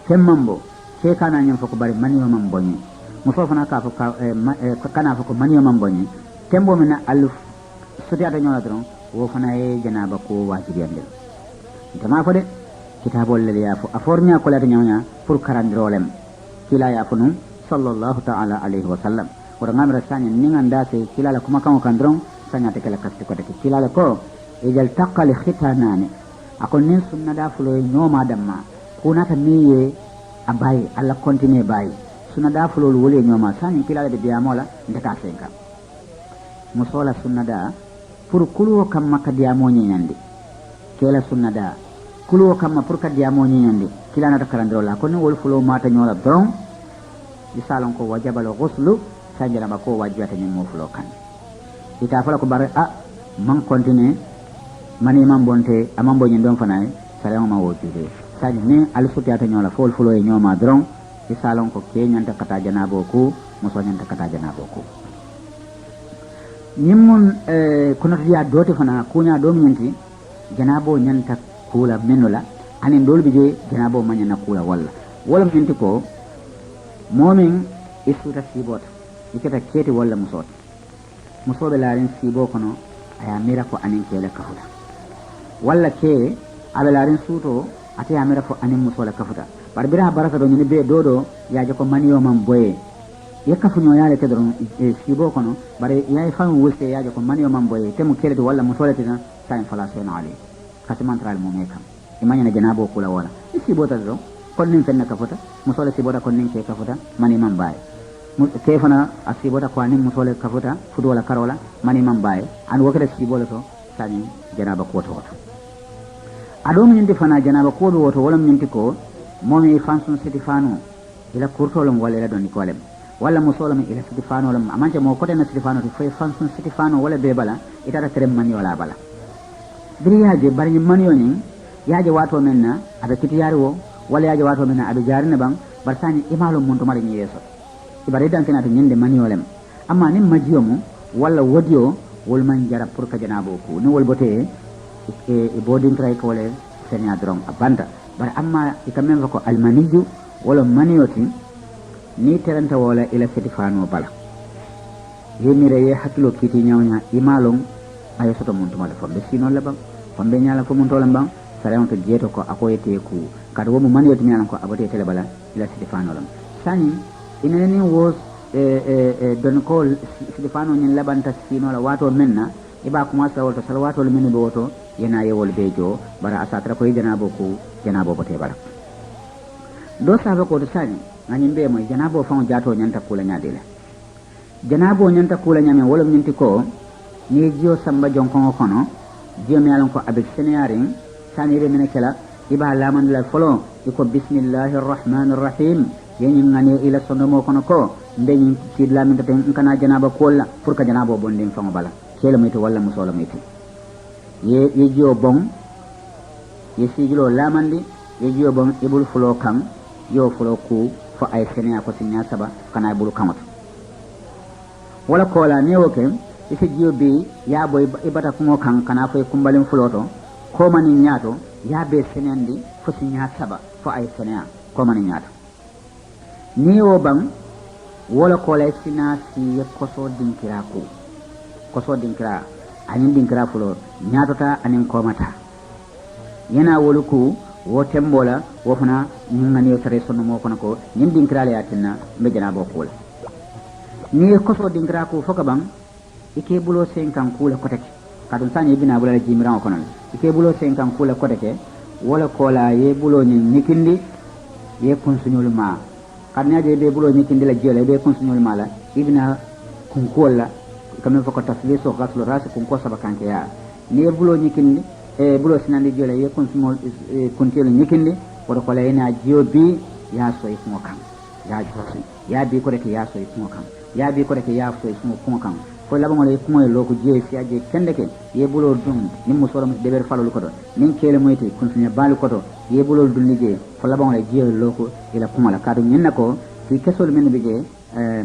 femman bo ke kana nyam fako bari maniyo man bonni muso fana ka fako kana fako maniyo man bonni tembo mena aluf soti ata nyola dron wo fana e janaba ko wajibi ande jama fo de kitabol le ya fo afornya ko la nyonya pour karandrolem kila ya funu sallallahu ta'ala alaihi wa sallam wala ngamra sanya ninga se kila la kuma kan dron sanya te kala kastu ko de kila la ko ejal taqal khitanani akon nin sunna da fulo nyoma damma kunata miye abaye alla continue baye sunna da fulol wole nyoma sani kila de diamola ndeka senka musola sunna da pour kulo kam makka diamo nyande kela sunna da kulo kam pour ka diamo nyande kila na takarandro la ko ni wol fulo mata nyola dron isalon ko wajabal ghuslu sanjala bako wajibata nyimo fulo kan ita fala ko bare man continue mani man bonte amambo nyindon fanay sare ma wojude sani ne alfuti ata nyola fol fulo e nyoma dron isalon ko ke nyanta kata janabo ko muso nyanta kata janabo ko nimmun kono dia dote fana kunya do minti janabo nyanta kula menola anen dolbi je janabo manyana kula wala minti ko momin isuta sibota iketa kete wala musobe larin sibo kono aya mira ko anen kele kafuta wala ke abelarin suto ate amira fo anin musola kafuta bar bira baraka do ni be dodo yaaje ko maniyo man boye yakafu nyo yale ke doron sibo kono bare yaay fam wuste yaaje ko maniyo man boye temu kelede wala musola tina sa in fala sona ali kasiman tral mo mekam imanya na janabo kula wala sibo ta do konnin fenna kafuta musole sibota konnin ke kafuta mani man baye ke fana a sibota ko anin musole kafuta fudola karola mani man baye an wokata sibole to sani janaba ko to adom nyindi fana janaba ko be woto wala nyindi ko momi fansun sitifano ila kurtolum wala ila doni kolem wala musolum ila sitifano lam amanje mo kote na sitifano to fay fansun sitifano wala be bala itata terem mani wala bala biriyaje bari mani yoni yaje wato menna abe kitiyari wo wala yaje wato menna abe jarina bang barsani imalum mun to mari yeso ibare dan kenata nyinde mani wolem amma nim majiyomu wala wodiyo wol man jara pour ka janabo ko ni wol bote e bodin tray ko le senya drom abanda bar amma ikamen ko almaniju wala maniyoti ni teranta wala ila setifano bala yemire ye hakilo kiti nyawnya imalum ayo soto mun to mala fambe sino la bang fambe nyala ko mun to la bang sare to jeto ko akoyete ku kada wo mu maniyoti nyala ko abote tele bala ila setifano lam sani inene wo don ko setifano nyen labanta sino la wato menna iba kuma sa wolto salwato le men be woto yana yewol bejo bara asatra ko janabo ku janabo bote bala do sabe ko to sani ngani be mo janabo fa jato nyanta kula nyadile janabo nyanta kula nyame wala nyinti ko ni jio samba jonkon kono jio mi alon ko abe seneyarin sani re men kala iba laman la folo iko bismillahir rahmanir rahim yeni ngani ila sondomo kono ko ndeñi ci lamin taten kana janaba kolla pour ka janabo bondin fa bala kelo meto wala musolo meto ye jio bon ye sigilo lamandi ye jio bon ibul fulo kam yo fulo ku fo ay senya ko sinya saba kana bulu kamat wala kola ne woke isi jio bi ya boy ibata ko kan kana fo kumbalin fuloto ko mani nyaato ya be senyandi fo sinya saba fo ay senya ko mani nyaato ni wo bang wala kola sina si koso dinkira ko koso dinkira anin dinkira fulo nyaatota anin komata yana wolu ku wo tembola wo fana ngani yo tare sonno mo kono ko nim dinkira le atinna be janabo kula ni koso dinkira ko foka bang ike bulo senkan kula kotake kadun sani bina bula jimiran kono ike bulo senkan kula kotake wala kola ye bulo ni nikindi ye kunsunyul ma kadnya je be bulo nikindi la jele be kunsunyul mala ibina kunkola kamne foko tasliso ghaslu ras kunko sabakanke ya ni bulo nikindi e bulo sinandi jele ye kunsumol kuntelo nikindi wala kola ina jiobi ya so ifmo kan ya josi ya bi ko rek ya so ifmo kan ya bi ko rek ya so ifmo kan fo laba ngol ifmo e loko je si aje kendeke ye bulo dum nim musoro deber falo ko do nin kele moyti kunsunya balu ko do ye bulo dum nije fo laba ngol je loko ila kuma la kadu nyenna ko fi kesol men bije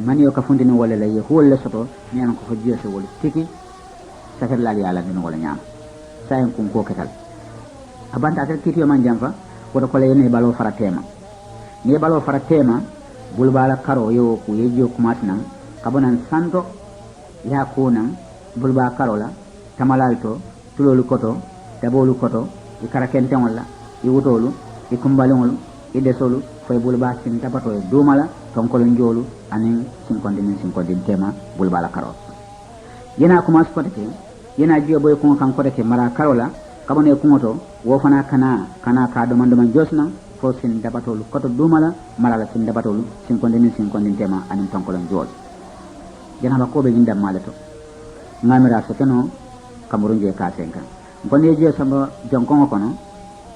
mani yo ka fundini wala la ye wala soto nyen ko fo je so wala tiki safer la yalla ni wala nyam sayen kun ko ketal abanta tel kitiyo man jamfa woto ko le ne balo faratema ni balo faratema bulbala karo yo ku yejo kumatna kabonan santo ya kunan bulba karola tamalalto tulolu koto tabolu koto e karakenten wala e wutolu e kumbalongolu e desolu fay bulba sin tabato e dumala tonkolo njolu anin sin tema bulbala karo yena kumas kotete yena jiyo boy ko kan kotete mara karola kabone kumoto wo fana kana ka do man josna fo sin dabatolu koto dumala marala sin dabatolu sin tema anin tonkolo njolu janaba ko be jinda malato ngamira so keno kamurunje ka senka ngone je samba jonkon kono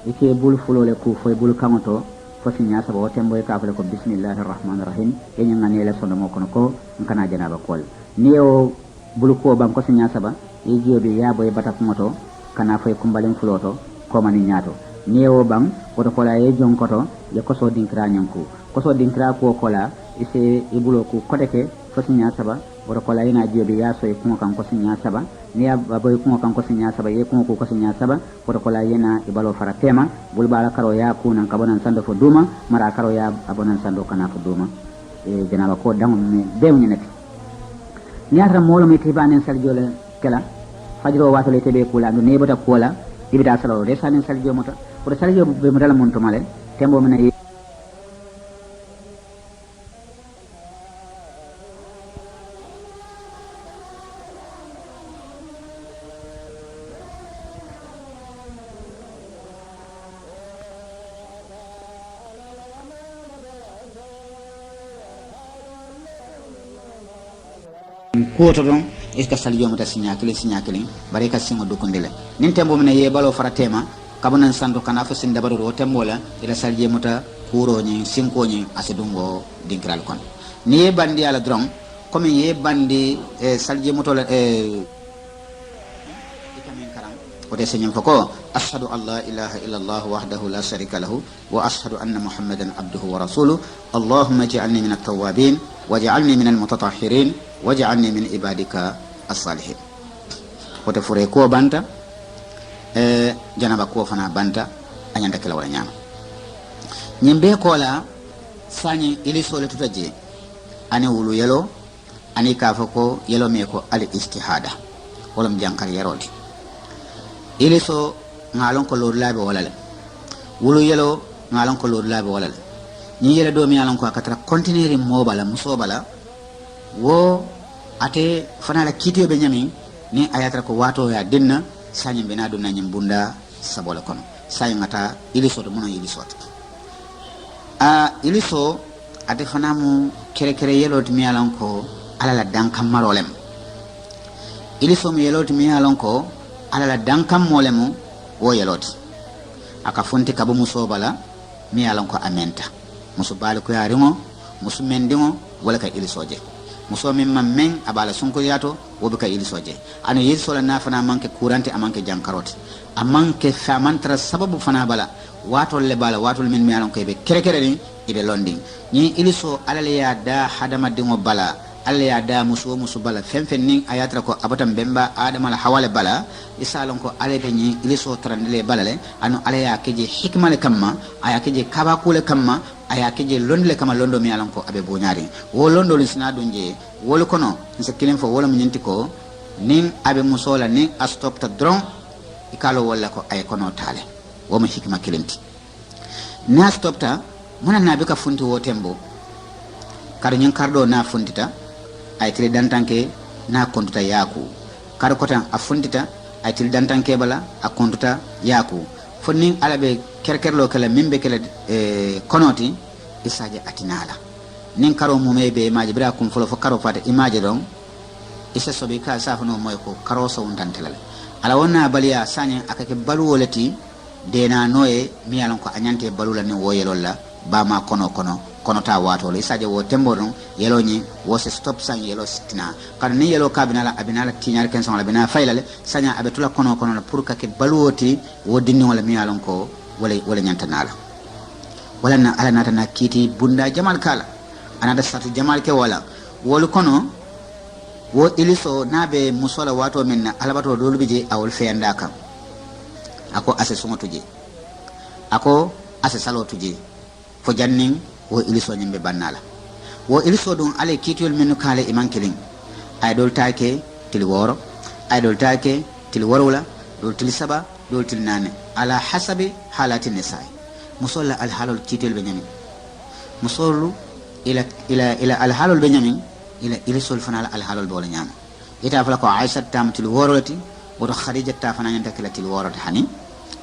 ike bul fulole ku foy bul kamoto fo sinya sabo tembo ka fale ko bismillahir rahmanir rahim yenya ngane la sondo mo kono ko kana janaba kol niyo bul ko bam ko sinya saba yeji be ya boy batak moto kana foy kumbalin fuloto ko mani nyaato niyo bam woto kola ye jonkoto ye ko so dinkra nyanku ko so dinkra ko kola ise ibulo ku kodeke fo sinya saba woro kola ina jobe ya so e kuma kan ko sinya saba ni ya babo e kuma kan ko sinya saba ye kuma ko sinya saba woro kola yana e balo fara tema bul bala karo ya kunan kabonan sando fo duma mara karo ya abonan sando kana fo duma e janaba ko dam me dewni net ni atra molo me tibanen sal jole kala fajro wato le tebe kula no nebota kola ibida salo de sanen sal jomota ko sal jobe be mo dala mon to male tembo mena kuwoto ɗon iska saljomuta signa kilin bari ka singo dukundile nin tembo mine ye balo fara tema kabunan santo kana fo sin dabaru o tembo la ila saljemuta kuroñi sinkoñi asidungo dinkiral kon ni ye bandi ala dron comme ye bandi saljemuto la ikamin karam wote señum foko ashhadu an la ilaha illa allah wahdahu la sharika lahu wa ashhadu anna muhammadan abduhu wa rasuluhu allahumma ij'alni min at-tawwabin waj'alni min al-mutatahhirin waj'alni min ibadika as-salihin wote fure ko banta janaba ko fana banta anyanta kala wala nyama nyimbe ko la sani ili sole tutaje ani wulu yelo ani kafa ko yelo me ko al istihada wolam jankar yarodi ili so ngalon ko lor labe wala le wulu yelo ngalon ko lor labe wala le ni yele do mi alon ko akatra continuer mo bala muso bala wo ate fana la kitiyo be nyami ni ayatra ko wato ya dinna sani be na do na nyim bunda sabola kono sayi ngata ili so do mono ili so ili so ate fana mu kere yelo mi alon ko ala la dankam marolem ili so mi yelo mi alon ko ala la dankam molemu wo yeloti aka fonti kabo muso bala mi alon ko amenta muso bal ko yarimo muso mendimo wala ka ili soje muso min men abala sunko yato wobe ka ili soje ano yil sola na fana manke kurante amanke jankarote amanke famantra sababu fana bala watol le bala watol min mi alon ko be kere ni ibe londing ni ili so alale ya da hadama dingo bala alla ya da muso bala femfen nin ayatra ko abatam bemba adama la hawale bala isalon ko alebe ni ili so trandele balale anu ala ya keje hikmale kamma aya keje kabakule kamma aya keje londle kama londo mi alon ko abe bonyari wo londo lisna dunje wol kono nse kilen fo wala munyenti ko nin abe musola nin astopta dron ikalo wala ko ay kono tale wo ma hikma kilenti na stopta mona nabe ka funti wo tembo kar nyin kardo na funtita ay tili dantanke na kontuta yaku kar kotan a funtita ay tili dantanke bala a kontuta yaku fonnin alabe kerkerlo kala mimbe kala konoti isaje atinala nin karo mumebe maji bira kum folo fo karo fata imaje don isa sobi ka safano moy ko karo so untantelal ala wonna baliya sanya akake balu wolati dena noye mi alon ko anyante balula ni woyelolla bama kono ta wato le isaje wo tembo don yelo ni wo se stop sang yelo sitina kan ni yelo kabinala abinala tinyar ken son la bina faylale sanya abetula kono la pour ka ke baluoti wo dinni wala mi alon ko wala nyantanala wala na ala nata na kiti bunda jamal kala anada satu jamal ke wala wol kono wo iliso nabe musola wato minna alabato dolbije awol feyanda kam ako ase sumotuje ako ase salotuje fo janning wo iliso nyimbe bannala wo iliso dum ale kitiyol men kale iman kilin ay dol take til woro ay dol take til worwla dol til saba dol til nane ala hasabi halati nisa musolla al halol kitiyol be nyami musollu ila al halol be nyami ila ilisol fanala al halol bola nyama ita fala ko aisha tam til worolati woto khadija ta fana nyanta kala til worota hani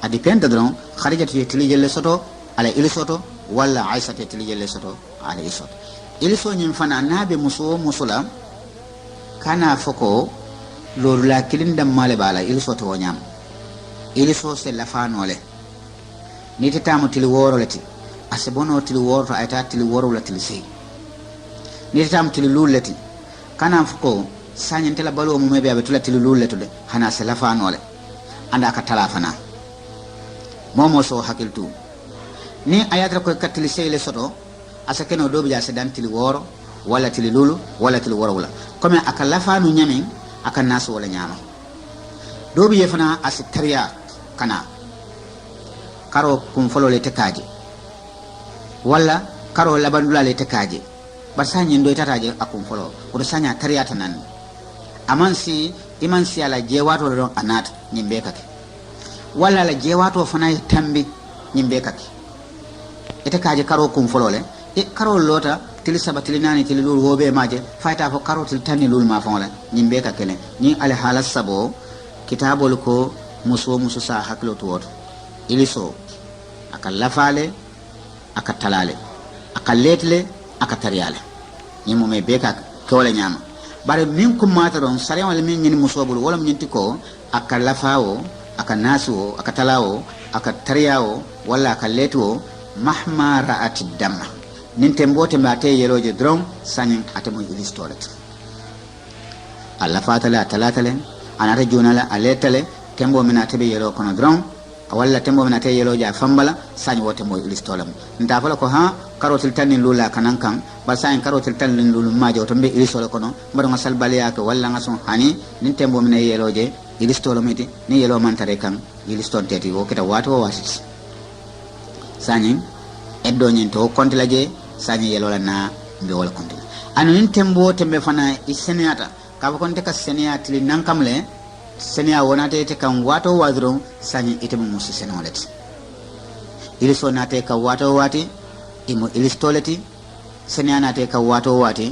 adi penta don khadija til jelle soto ala ilisoto walla aisha te tilijelle soto ala isot iliso nyim fana nabe musula kana foko lolu la kilindam male bala ilisoto wonyam iliso se la fanole ni tetamu tili worolati asebono tili woro ayta tili worolati lisi ni tetamu tili lulati kana foko sanyantela balo mu mebe abetula tili lulatu de hana se la fanole anda ka talafana momo so hakiltu ni ayatra ko katili sele soto asakeno dobi ja sedan tili woro wala tili lulu wala tili woro wala comme aka lafanu nyami aka nasu wala nyama dobi yefana asitariya kana karo kum folo le tekaje wala karo labandula le tekaje basanye ndo tataje akum folo o sanya tariya tanan amansi imansi ala jewato don anat nyimbe kake wala la jewato fana tambi nyimbe kake ete kaje karo kum folole e karo lota tili sabatili nani tili lul hobe maje fayta fo karo til tanni lul ma fonla nyimbe ka kele ni ala halas sabo kitabol ko musu sa haklo to woto iliso aka lafale aka talale aka letle aka tariyale ni mo me beka ko wala nyama bare min kummata ɗon sariya wala min ñini musobol wala mo ñinti ko aka lafa o aka naasi o aka tala o aka tariya o walla aka leeti o mahma ra'ati damma nin tembote mba te yeloje dron sañin atemo ilistolete a lafatale a talatale anata junala a letale tembo mina teɓe yelo kono dron walla tembo mina te yeloje a fambala sañ wo tembo ilistolem nta fala ko ha karotil tannin lula kanan kan bal sañ karotil tannin lulu maje o to mbe ilistole kono mbaɗo nga salbaliyake walla nga son hani nin tembo mina yeloje ilistolomiti ni yelo mantare kan iliston teti wo kita wato o wasiti sañin eddo ñin to kontila je sañi yelola na mbe wala kontila anu nin tembo tembe fana i seneyata kaba konte ka seneya tili nankam le seneya wonate te kan wato wadron sañi itemo musi senoleti ilisto nate ka wato wati imo ilistoleti seneya nate ka wato wati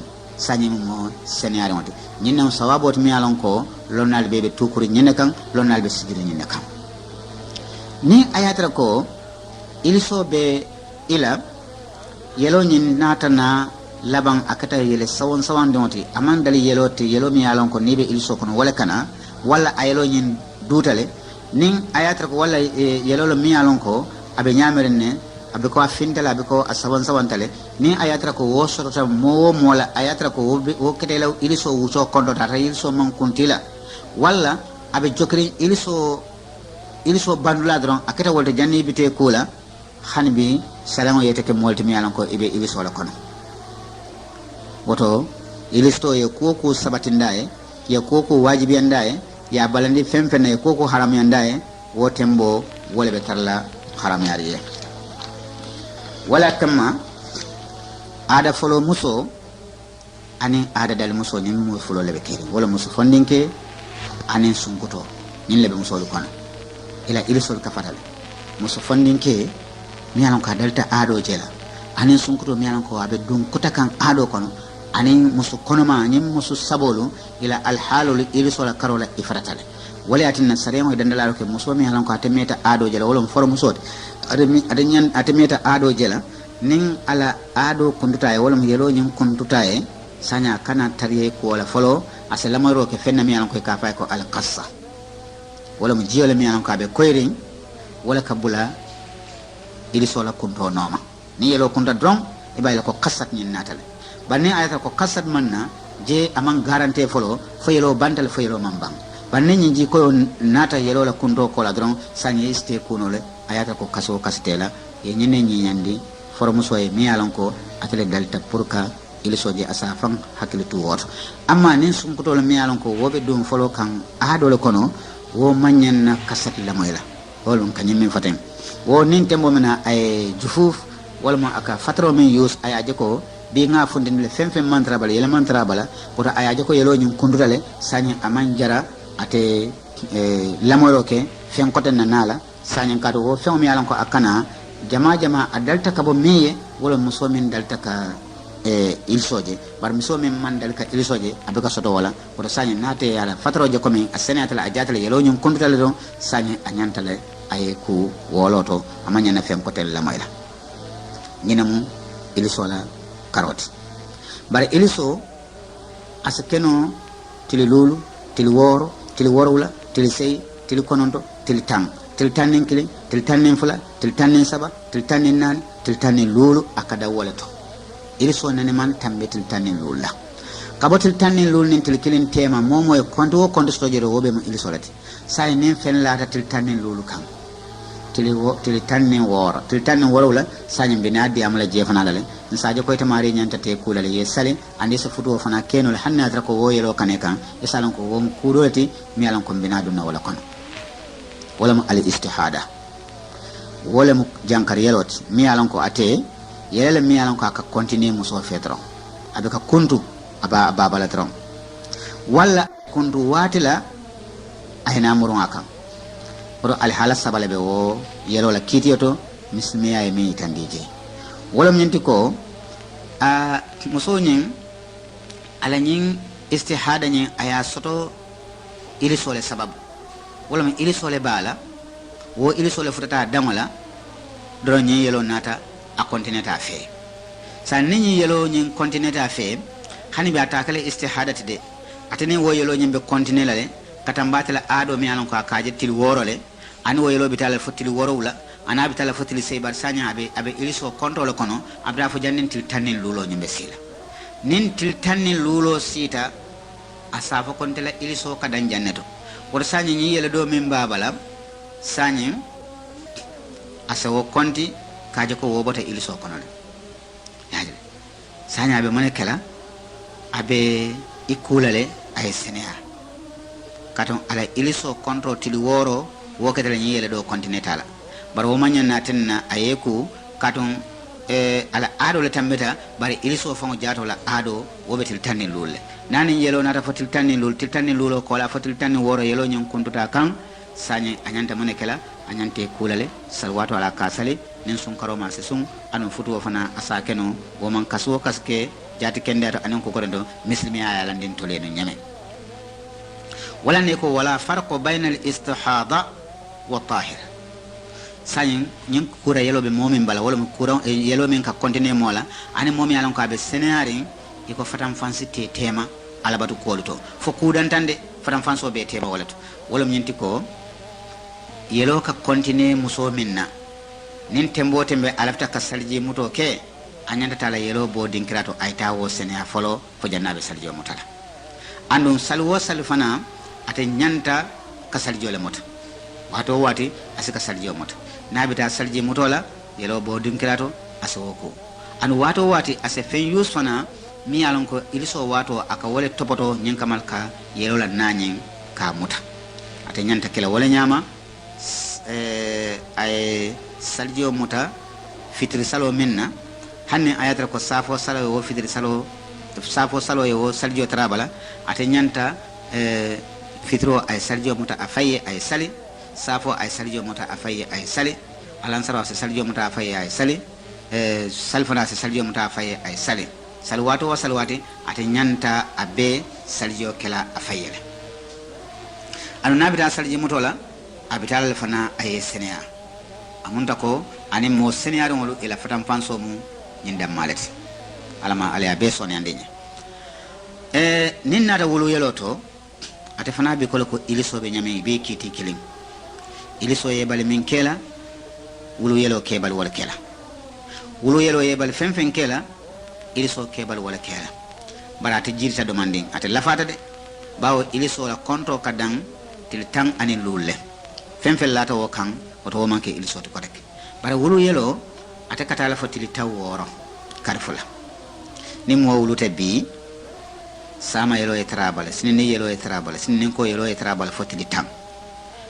sañi mo seneya wati ñinna sawabo to mi alon ko lonnal bebe tukuri ñinne kan lonnal be sigiri ñinne kan ni ayatra ko iliso be ila yelo ñin natana laban akata yele sawon sawan donti aman dali yelo te yelo mi alon ko nibe iliso kono wala kana wala ayelo ñin dutale nin ayatra ko wala yelo lo mi alon ko abe ñameren ne abe ko afintala abe ko asawan sawantale ni ayatra ko wo sotota mo mola ayatra ko wo ketela iliso wuso kondo tata iliso man kuntila walla abe jokri iliso bandula dron akata wolta janni bite kula hanbi salamo yete ke molti mi alan ko ibe iliso la kono woto ilisto ye koko sabatindaye ye koko wajibi andaye ya balandi femfena ye koko haram yandaye wo tembo wala be tarla haram yariye wala kama ada folo muso ani ada dal muso ni mo folo lebe kiri wala muso fondinke ani sunkuto ni lebe muso lu kono ila ilisol kafatale muso fondinke mi alan ka dalta ado jela ani sunkuto mi alan ko abe dum kutakan ado kono ani muso konoma ni muso sabolu ila alhalul ilisol karola ifratale wala atinna saremo dandalaro ke muso mi alan ko atemeta ado jela wala foro muso adanyan atemeta ado jela nin ala ado kuntuta e wala yelo nyin kuntuta e sanya kana tariye ko wala folo asalama ro ke fenna mi alan ko ka fay ko al qassa wala mo jiyole mi alan ko be koyrin wala kabula ili sola kunto noma ni yelo kunta dron e bayla ko qassat nyin natale banne ayata ko qassat manna je aman garante folo fayelo bantal fayelo mambang banne nyi ji ko nata yelo la kunto ko la dron sanya iste kunole ayata ko kaso kastela e nyene nyi nyandi formuso e mi alan ko atele dalta pourka ili soje asafan hakilitu woto amma nin sunkuto le mi alan ko wobe dum folo kan ado le kono wo manyen na kasat la moyla wolon kanyim min faten wo nin tembo mena ay jufuf wala mo aka fatro min yus ay aje ko bi nga fundin le fem mantra bala yele mantra bala ko ay aje ko yelo nyum kundurale sanya aman jara ate lamoro ke fen koten na nala sanya kado wo fen mi alan ko akana jama adalta ka bo meye wala muso min dalta ka il soje bar muso min man dalka il soje abeka soto wala ko sanya nate yala fatro je komi asenata la ajata yelo nyum kundurale don sanya anyantale ay ku woloto amanya na fen kotel la mayla ñinam iliso la karoti bare iliso askeno tili lulu tili woro tili worula tili sey tili kononto tili tannen kili tili tannen fula tili tannen saba tili tannen nani tili tannen lulu akada woleto iliso nane man tambe tili tannen lulu la kabo tili tannen lulu nin tili kilin tema momo e konto stojere wobe mo iliso lati say nen fen lata tili tannen lulu kan tili tannen woro la sanyam bina di amala je fana dale saje ko tamari nyanta te kulale ye sale andi sa futu fana kenol hanna tra ko woyelo kaneka e salon ko wom kudoti mi alan ko bina dunna wala kono wala mo al istihada wala mo jankar yelot mi alan ko ate yele mi alan ko aka continue mo so fetro abe ka kuntu aba bala tron wala kuntu watila ayna murun aka pro al hala sabale be wo yelo la kitiyoto mismiya e mi tandije wala ñenti ko muso ñin ala ñin istihada ñin aya soto ili sole sababu wala mi ili sole bala wo ili sole futata damola do ñin yelo nata a contineta fe sa ni yelo ñin contineta fe hani bi atakale istihada tide atani wo yelo nyimbe continue la le katambate la ado mi alon ko akaje til woro le ani wo yelo bitala fotil woro wula ana bitala fotil seybar sanya abe iliso control kono abda fo jannen til tanin lulo nyimbe sila nin til tanin lulo sita asafa kontela iliso kadan janneto wor sanya nyi yele do min babala sanya asawo konti kaje ko wobota iliso kono le yaje sanya abe mone kala abe ikulale ay senea katon ala iliso control til woro woketela nyi yele do continental bar wo manyan natinna ayeku katon ala ado le tambeta bari iliso fango jato la ado wobetil tanni lulle nani yelo nata fotil tanni lulo ko la fotil tanni woro yelo nyon kuntuta kan sanye anyanta mone kala anyante kulale salwato ala kasale nin sun karoma se sun anu futu fana asakeno wo man kaso kaske jati kendato anan ko korendo muslimi ala landin tole no nyame wala ne ko wala farqu bainal istihada wa tahir sayin nyin kura yelo be momin bala wala kura yelo men ka continue mola ani momi alon ka be senari iko fatam fansite tema ala batu koluto fo kudan tande fatam fanso be tema wala to wala nyinti ko yelo ka continue muso minna nin tembo tembe alafta ka salji muto ke anyanda tala yelo bo dinkirato ayta wo senia folo fo jannabe salji mutala andum salwo salfana ate nyanta ka salji le mota wato wati asika salji mota nabita salji mutola yelo bo dinkirato asoko an wato wati ase fen use fana mi alon ko iliso wato aka wole topoto nyin kamal ka yelo la nanyin ka muta ate nyanta kila wala nyama ay salji muta fitri salo minna hanne ayatra ko safo salo wo fitri salo safo salo yo salji trabala ate nyanta fitro ay salji muta afaye ay sali safo ay saljo mota afaye ay sali alansara se saljo mota afaye ay sali salfana se saljo mota afaye ay sali salwato wa salwati ate nyanta abe saljo kala afaye anu nabita salji motola abital fana ay senea amunta ko ani mo senea ngolu ila fatam panso mu nyinda malati alama ale abe soni andenya ninna da wulu yeloto ate fana bi ko iliso be nyame be kiti kilim iliso yebal min kela wulu yelo kebal wala kela wulu yelo yebal fen kela iliso kebal wala kela barata jirta demanding ate lafata de bawo iliso la konto kadang til tang ani lulle fen lata wo kan oto manke iliso to kodek bara wulu yelo ate katala fotili taworo karfula ni mo wulu te bi sama yelo e trabal sinni yelo e trabal sinni ko yelo e trabal fotili tam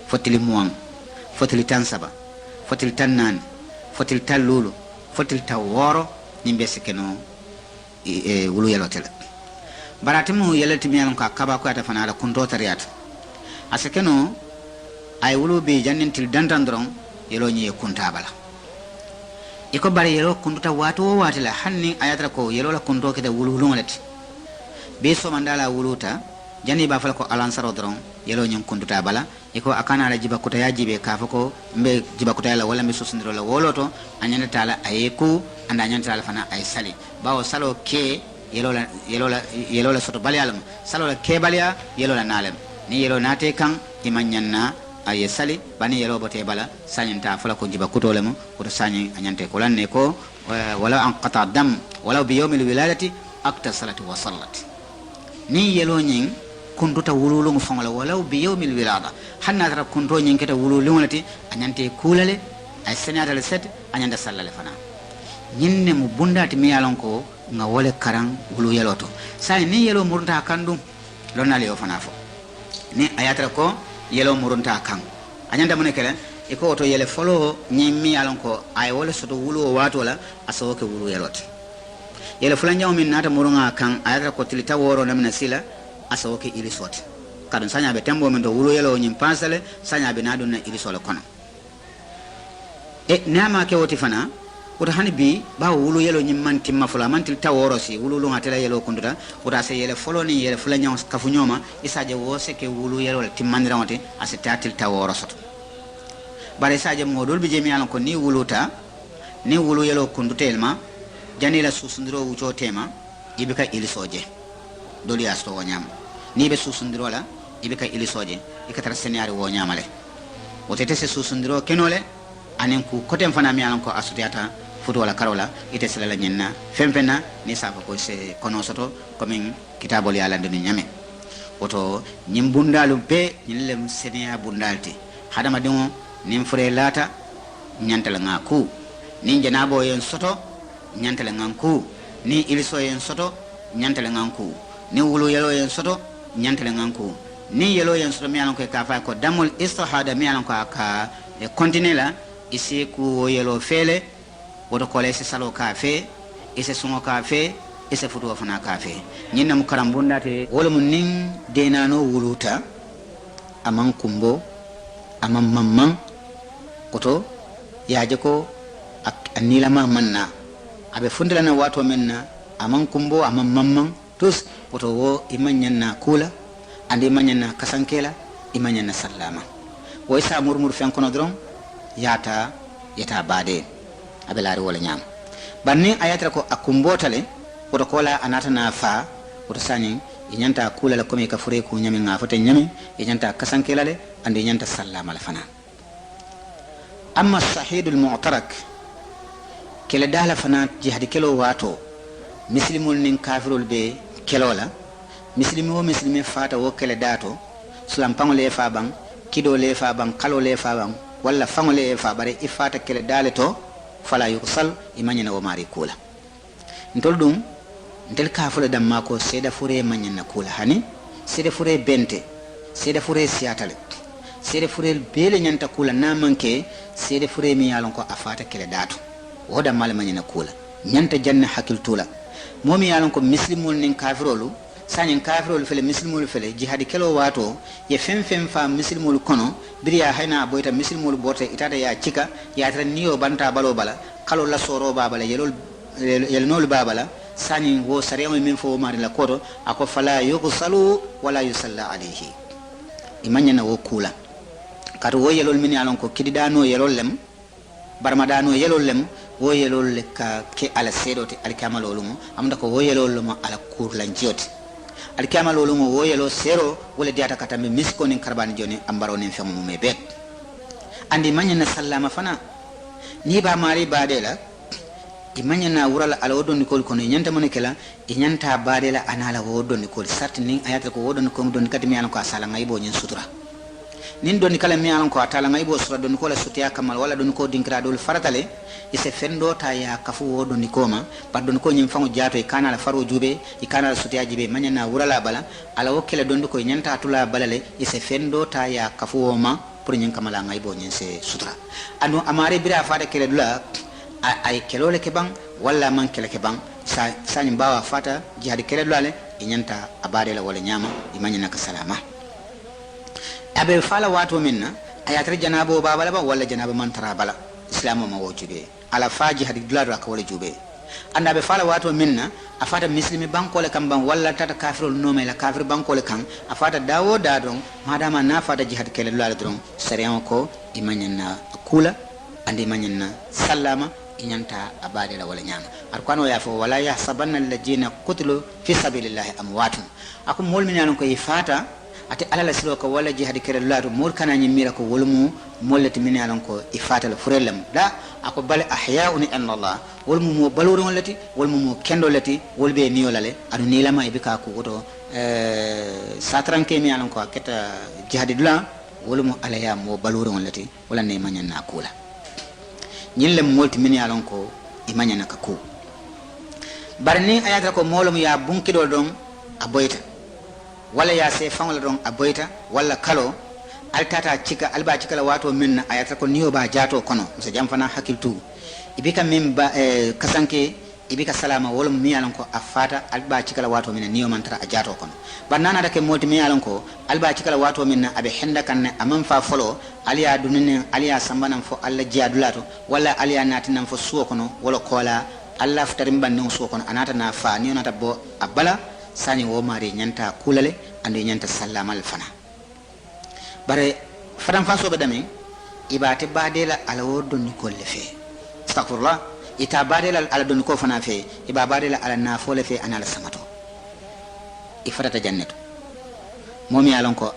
fotili muang fotil tan saba fotil tan nan fotil tan lulu fotil ta woro nimbe sekeno wulu yelotel baratimu yelati mi alon ka kaba ko ata fana ala kunto tariyat asekeno ay wulu be jannintil dandandron yelo nyi kunta bala iko bari yelo kunta wato watila hanni ayatra ko yelo la kunto ke da wulu lungolati be so mandala wuluta jani ba fal ko alansaro dron yelo nyi kunta bala iko akana la jiba kuta yajibe kafako mbe jiba kuta la wala mbe sosindiro la woloto anyanda tala ayeku anda anyanda tala fana ay sali bawo salo ke yelo la soto balyalam salo la ke balya yelo la nalem ni yelo nate kan imanyanna ay sali bani yelo bote bala sanyanta fala ko jiba kuto lemo ko sanyi anyante ko lanne ko wala an qata dam wala bi yawmil wiladati akta salatu wa sallat ni yelo nyin kunduta wululu ngfangala walaw bi yawmil wilada hanna tara kunto nyinketa wululu ngati anyante kulale ay senata le set anyanda sallale fana nyinne mu bundati mi yalon ko nga wole karang wulu yeloto sai ni yelo murunta kandum lonale yo fana fo ni ayatra ko yelo murunta kan anyanda mun kele e ko to yele folo nyimmi yalon ko ay wole soto wulu wato la aso ke wulu yeloto yele fulan nyaw min nata murunga kan ayatra ko tilita woro namna sila aso ke ilisot kadon sanya be tembo men do wulu yelo nyim pasale sanya be nadon na ilisol kono e nama ke woti fana wota hani bi ba wulu yelo nyim man timma fula man til taworo si wulu lu ngatela yelo kunduta wota se yele folo ni yele fula nyaw kafu nyoma isaje wose ke wulu yelo timmandira wonte asita til taworo soto bare saje modol bi jemi alon ko ni wuluta ni wulu yelo kundutelma janila susundiro wucho tema ibika ilisoje doli asto wanyam ni be susundiro la ibe ka ilisoje ikatara seniari wo nyamale wotete se susundiro kenole anen ku kotem fana mi alan ko asutiata futu wala karola ite sala la nyenna fempena ni safa ko se kono soto comme kitabol ya lande nyame woto nyim bundalu be nyilem senia bundalti hadama dimo nim fure lata nyantala ngaku ni janabo yen soto nyantala nganku ni iliso yen soto nyantala nganku ni wulu yelo yen soto nyantala nganku ni yelo yen soto mi alan ko ka fa ko damul istihada mi alan ko ka e continue la isi ku yelo fele woto ko le salo ka fe ise sungo ka fe ise futu fana ka fe nyinna mu karambundate wala mun nin denano wuluta aman kumbo aman mamman koto yaje ko anila ma manna abe fundala na wato menna aman kumbo aman mamman tus koto wo imanyanna kula ande imanyanna kasankela imanyanna sallama wo isa murmur fen kono dron yata bade abelari wala nyam banni ayatra ko akumbotale woto kola anata na fa woto sani inyanta kula la komi ka fure ko nyami nga fote nyami inyanta kasankela le ande inyanta sallama la fana amma sahidul mu'tarak kala dala fana jihadi kelo wato muslimul nin kafirul be kelola muslimi fata wo kala dato sulam pangole fa bang kido le fa bang kalo le fa bang walla fangole fa bare ifata kala dale to fala yuksal imanyana wo mari kula ntol dum ntel kafula damma ko seda fure manyana kula hani seda fure bente seda fure siatale seda fure bele nyanta kula na manke seda fure mi yalon ko afata kala dato woda mal manyana kula nyanta janna hakil tula momi yalon ko muslimul nin kafirolu sanyin kafirolu fele muslimul fele jihadi kelo wato ye fem fa muslimul kono biriya hayna boyta muslimul borte itata ya cika ya tan niyo banta balo bala kalo la soro babala yelnol babala sanyin wo sariyamu min fo mari la koto ako fala yughsalu wala yusalla alayhi imanyana wo kula kato wo yelol min yalon ko kididano yelol lem barmadano yelol lem wo yelol ka ke ala sedote al kamalolu mo amda ko wo yelol mo ala kurlanjiote al kamalolu mo wo yelo sero wala diata katambe misko nin karbani joni ambaro nin femu me bet andi manyana sallama fana ni ba mari badela imanyana wurala ala wodon ko kono nyanta mon kala nyanta badela anala wodon ko sarti nin ayata ko wodon ko don kadi mi an ko asala ngaybo nyin sutura nin don kala mi an ko atala ngaybo sutura don ko la sutiya kamal wala don ko dinkra dol faratale ise fendo ta ya kafu wodon ko ma pardon ko nyim fango jato e kana la faro jube e kana la sutiya jibe manyana wurala bala ala wokela don ko nyanta tula balale ise fendo ta ya kafu ma pour nyin kamala ngaybo nyin se sutura anu amare bira fata kele dula ay kelole ke bang wala man kele ke bang sa nyi bawa fata jihad kele dula le nyanta abade la wala nyama imanyana ka salama abe fala wato minna ayatra janabo babala ba wala janabo man tara bala islamu ma wojube ala faji hadi dula ka wala jube anda be fala wato minna afata muslimi banko le kam ban wala tata kafirul nome la kafir banko le kan afata dawo dadon madama na fata jihad kele dula dron sariyan ko imanyana kula andi imanyana sallama inyanta abade la wala nyama arkwano ya fo wala yahsabanna alladhina qutilu fi sabilillahi amwatun akum molmin yalon ko ifata ate alala silo ko wala jihad kere latu mur kana nyimira ko wolmu mollati min yalon ko ifata la furelem da ako bal ahya'un inna allah wolmu mo baluru wallati wolmu mo kendo lati wolbe niyolale adu nilama ibika ko goto satranke mi yalon ko keta jihad dula wolmu alaya mo baluru wallati wala ne manyanna kula nyillem molti min yalon ko imanyana ka ko barni ayata ko molum ya bunkido don aboyta wala ya se fangla don aboyta wala kalo altata cika alba cika la wato minna ayata ko niyo ba jato kono so jam fana hakiltu ibika min ba kasanke ibika salama wala mi yalan ko afata alba cika la wato minna niyo mantara a jato kono banana dake molti mi yalan ko alba cika la wato minna abe henda kan amman fa folo aliya dunne aliya sambanan fo alla jiadulato wala aliya natinan fo suwo kono wala kola alla ftarim banne suwo kono anata na fa niyo nata bo abala sani wo mari nyanta kulale ande nyanta sallama al fana bare fadam faso be dami ibate badela ala wodon ni kolle fe astaghfirullah ita badela ala don ko fana fe iba badela ala na fole fe anala samato ifata jannatu momi alon ko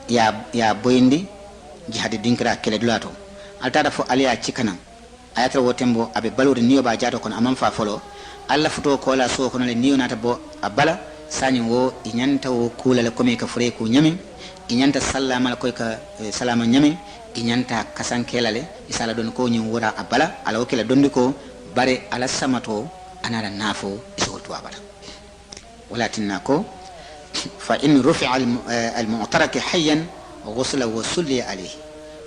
ya boyindi jihadi dinkira kele dulato altata fo aliya cikana ayatra wotembo abe balode niyo ba jato kono amam fa folo alla futo ko la so kono le niyo nata bo abala sani wo inyanta wo kula le komi ka fure ku nyami inyanta sallama ko ka salama nyami inyanta kasankelale isala don ko nyi wora abala ala okela dondi ko bare ala samato anala nafo isoto abala walatinna ko fa in rufi'a al-mu'tarak hayyan ghusla wa sulli alayhi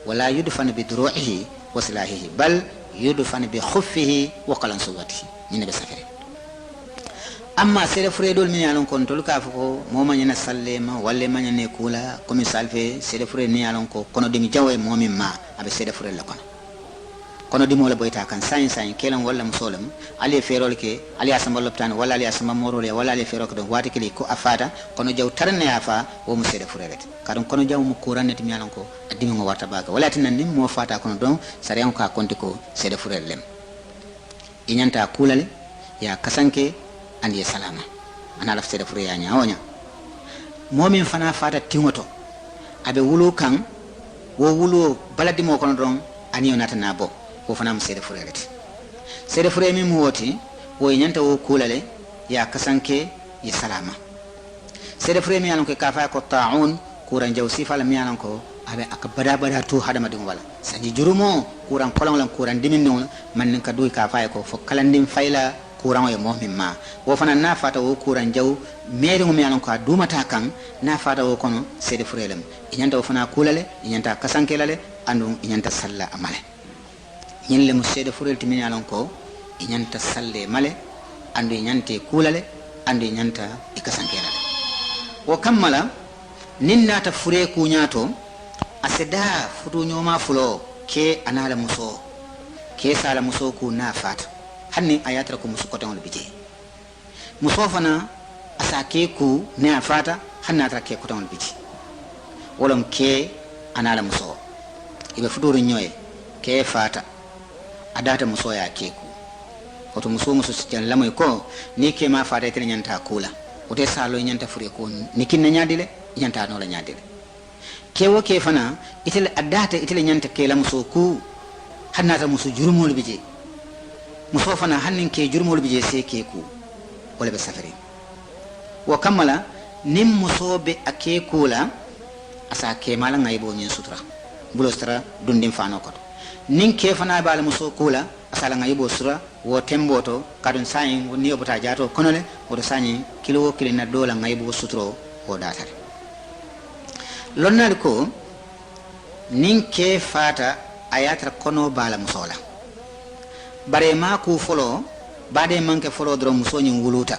wala yudfan bi duru'ihi wa silahihi bal yudfan bi khuffihi wa qalansuwatihi ni be safere amma sere fredol min yalon kon tol ka fo moma nyana sallema walle manyane kula komi salfe sere fred ni yalon ko kono demi jawe momi ma abe sere fred la kono dimo la boyta kan sain kelan walla musolam ali ferol ke ali asamba loptan walla ali asamba morole walla ali ferol ko don wati kili ko afata kono jaw tarne afa wo mu sere fred kadon kono jaw mu kuranati mi yalon ko adimi ngo warta baga wala tan nim mo fata kono don sare on ka konti ko sere fred lem inyanta kulale ya kasanke andi salama ana laf sede fure ya nyawonya momin fana fata tingoto abe wulu kan wo wulu baladi mo kono don ani onata nabo wo fana mo sede fure reti sede fure mi woti wo nyanta wo kulale ya kasanke ya salama sede fure mi anon ko kafa ko taun kuran jawsi fala mi anon ko abe akabada bada to hadama dum wala sanji jurumo kuran kolon kuran dimin non man ka duy kafa ko fo kalandim fayla kuran o momin ma wo fana na fata wo kuran jaw meri ngum yanon ko dumata kan na fata wo kono sede furelem inyanta wo fana kulale inyanta kasankelale andu inyanta salla amale nyelle mu sede furel timin yanon ko inyanta salle male andu inyante kulale andu inyanta ikasankelale wo kammala ninna ta fure ku nyato aseda futu nyoma fulo ke anala muso ke sala muso ku na fata hanni ayatra ko musu koton bije muso fana asake ku ne afata hanna tra ke koton bije wolom ke anala muso ibe fuduru nyoy ke fata adata muso ya ke ku oto muso sijan lamoy ko ni ke ma fata tel nyanta kula ote salo nyanta fure ko ni kinna nyaadile nyanta no la nyaadile ke wo ke fana itel adata itel nyanta ke la muso ku hanna ta muso jurumol bije muso fana hannin ke jurmol bije se ke ku wala be safari wa kamala nim muso be ake kula asa ke mala ngaybo nyin sutra bulo sutra dundim fano ko nin ke fana bala muso kula asa la ngaybo sutra wo temboto kadun sayin woni obata jato konole o sanyi kilo kilina dola ngaybo sutro o datare lonnal ko nin ke fata ayatra kono bala musola bare ma ku folo bade manke folo dro muso nyin wuluta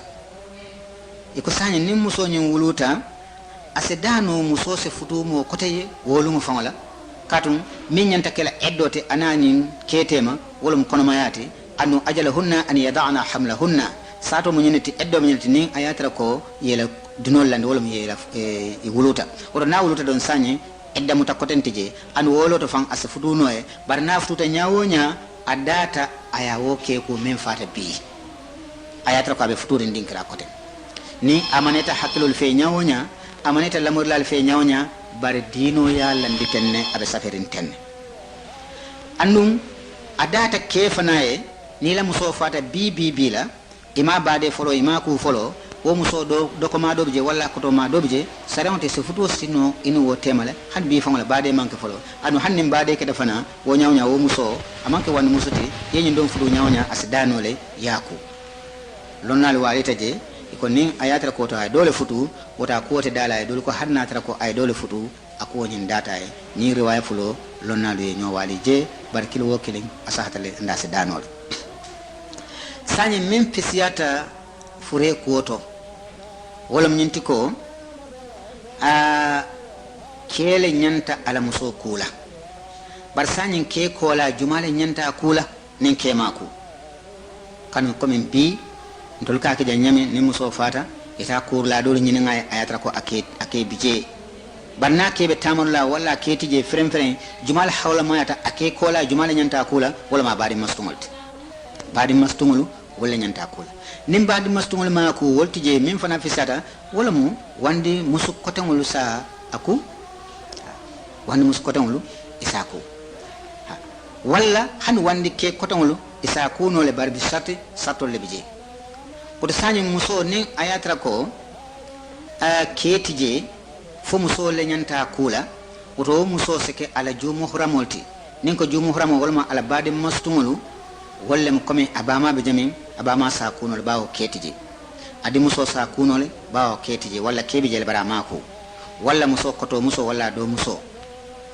iko sanya nim muso nyin wuluta asedano muso se futu mo kote wolu mo fangala katun min nyanta kala eddote anani ketema wolum kono mayati anu ajalahunna an yad'ana hamlahunna sato mo nyinati eddo mo nyinati nin ayatra ko yela dunol lande wolum yela e wuluta odo na wuluta don sanya edda mutakotentije anu woloto fang asa futu noe barna fututa nyawonya adata ayawo ke ko men fata bi ayatra ko be futuri ndinkira kote ni amaneta hakilul fe nyawonya amaneta lamur lal fe nyawonya bar dino ya landi tenne abe saferin tenne andum adata ke fanaye ni la muso fata bi la ima bade folo ima ku folo wo muso do ko ma do bije walla ko to ma do bije sarenté se futu sino inu wo temale han bi fangala bade manke folo anu hannim bade ke defana wo nyawnya wo muso amanke wan musuti yenyi ndon futu nyawnya asdanole yaku lonnal walita je iko nin ayatra ko to ay dole futu wota ko te dala ay dole ko hanna tra ko ay dole futu ako nyin data ay ni riwaya fulo lonnal ye nyo wali je barkil wo kilin asahatale ndase danol sanye min pisiyata fure kuoto wolam nyinti ko a kele nyanta ala muso kula bar sanyin ke kola jumale nyanta kula nin ke maku kan ko min bi ndol ka ke nyame ni muso fata ita kurla do nyin ngay ayatra ko ake bije banna ke be tamolla walla ke tije frem jumal hawla mayata ake kola jumale nyanta kula wala ma bari mastungol wala ñanta kula nim baadi mastungol ma ko wolti je min fana fisata wala mu wandi musu kotangol sa aku wandi musu kotangol isa ko walla han wandi ke kotangol isa ko no le barbi sati satol le bije ko to sanyi muso ni ayatra ko keti je fo muso le ñanta kula woto muso seke ala jumu hramolti nin ko jumu hramo wala ala baadi mastungol walla mo comme abama be jamin abama sa kunol bawo ketije adi muso sa kunole bawo ketije walla kebi jele bara mako walla muso koto muso walla do muso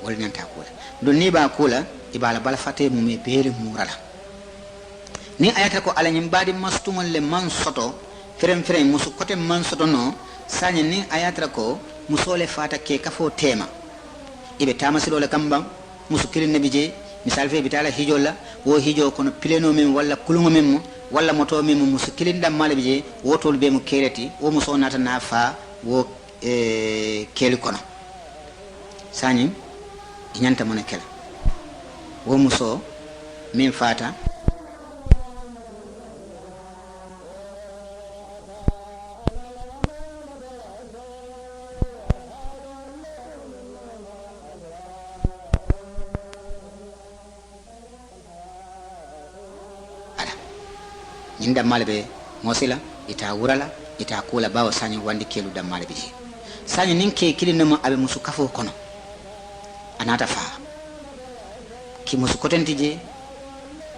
wol nyanta kula do ni ba kula ibala bala fate mu me bere murala ni ayata ko ala nyim badi mastumol le man soto frem muso kote man soto no sanya ni ayata ko muso le fata ke kafo tema ibe tamasilo le kambam muso kilin nabi je misal fe bitala hijolla wo hijo kono pileno mem walla kulungo mem walla moto mem musu kilindam male je wotol be mu kereti wo muso nata na fa wo keli kono sani nyanta mona kala wo muso min fata inda malbe mosila ita wurala ita kula bawo sanyi wandi kelu dam malbe ji sanyi ninke kilinama abe musu kafo kono anata fa ki musu kotentije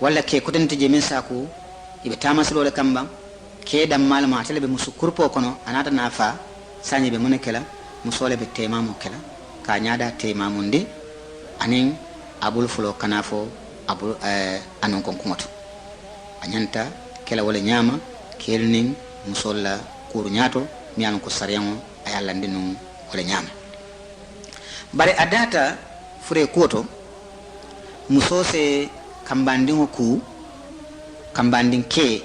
walla ke kotentije min saku ibe tamasilo le kamba ke dam malma telebe musu kurpo kono anata na fa sanyi be munekela musole be temamo kela ka nyaada temamo ndi anin abul fulo kanafo abul anon kon kumoto anyanta kela wala nyama kelnin musolla kuru nyato miyan ko sariyan ayalla ndinu wala nyama bare adata fure koto musose kambandin ku kambandin ke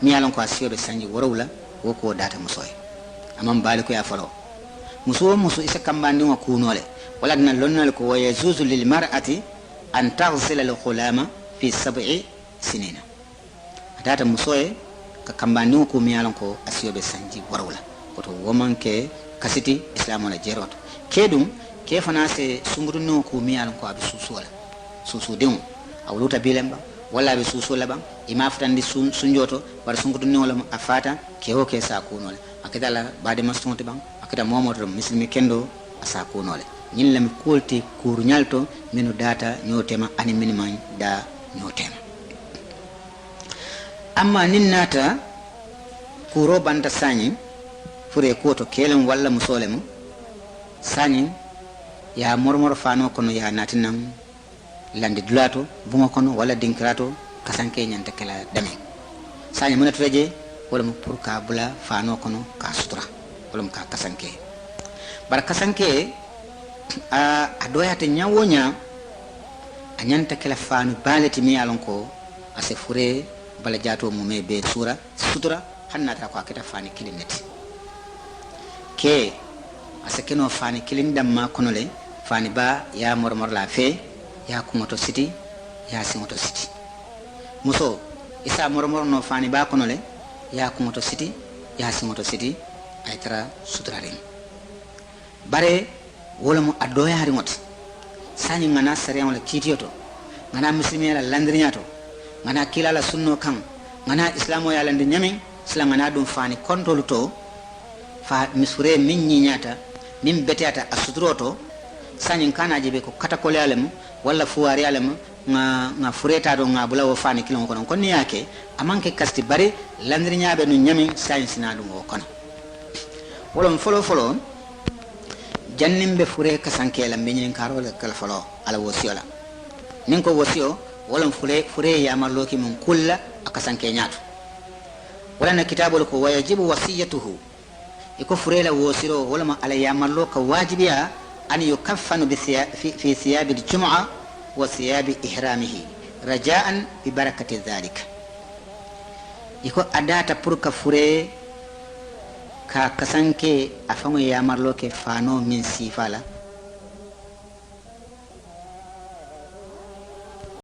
miyan ko asiyobe sanji worowla woko data musoy amam bali ko ya falo muso isa kambandin ku nole wala dina lonnal ko waya zuzu lil mar'ati an taghsila al khulama fi 7 sinina data musoye ka kambani ko miyalan ko asiyobe sanji warawla koto woman ke kasiti islamu la jeroto kedum ke fana se sungurno ko miyalan ko abi susuwala susudin awluta bilemba wala be susula ba ima futandi sunjoto bar sungurno wala afata ke o ke sa kunole akidala bade mastonte bang akida momoto muslimi kendo asa kunole nyin lam kolti kur nyalto minu data nyotema ani miniman da nyotema amma nin nata kuro banta sanyi fure koto kelen walla musolem sanyi ya mormor fano kono ya natinam landi dulato bungo kono walla dinkrato kasanke nyanta kala dame sanyi munat reje wala mu pour ka bula fano kono ka sutura wala mu ka kasanke bar kasanke a doyata nyawonya anyanta kala fano baleti mi alon ko ase fure bala jato mu me be sura sutura hannata ko akita fani kilineti ke asakeno fani kilin damma kono le fani ba ya mormor la fe ya kumoto siti ya simoto siti muso isa mormor no fani ba kono le ya kumoto siti ya simoto siti aytara sutura ring bare wala mu adoya hari mot sani ngana sare wala kitiyoto ngana muslimi la landriñato ngana kila la sunno kan ngana islamo ya lande nyami sila ngana dum fani kontolu to fa misure min nyinyata min betata asudroto sanyin kana jibe ko katakole alem wala fuwari alem nga fureta do nga bula wo fani kilon kono konni yake amanke kasti bari landri nyaabe no nyami science na dum wo kono wolon folo jannimbe fure kasankela menyin karole kala folo ala wosiola ninko wosio wolon fure ya maloki mun kulla akasanke nyaato wala na kitabu ko wajibu wasiyatuhu iko fure la wosiro wala ma ala ya maloka wajibiya an yukaffanu fi thiyab al-jum'a wa thiyab ihramihi raja'an bi barakati dhalika iko adata pour ka fure ka kasanke afango ya marloke fano min sifala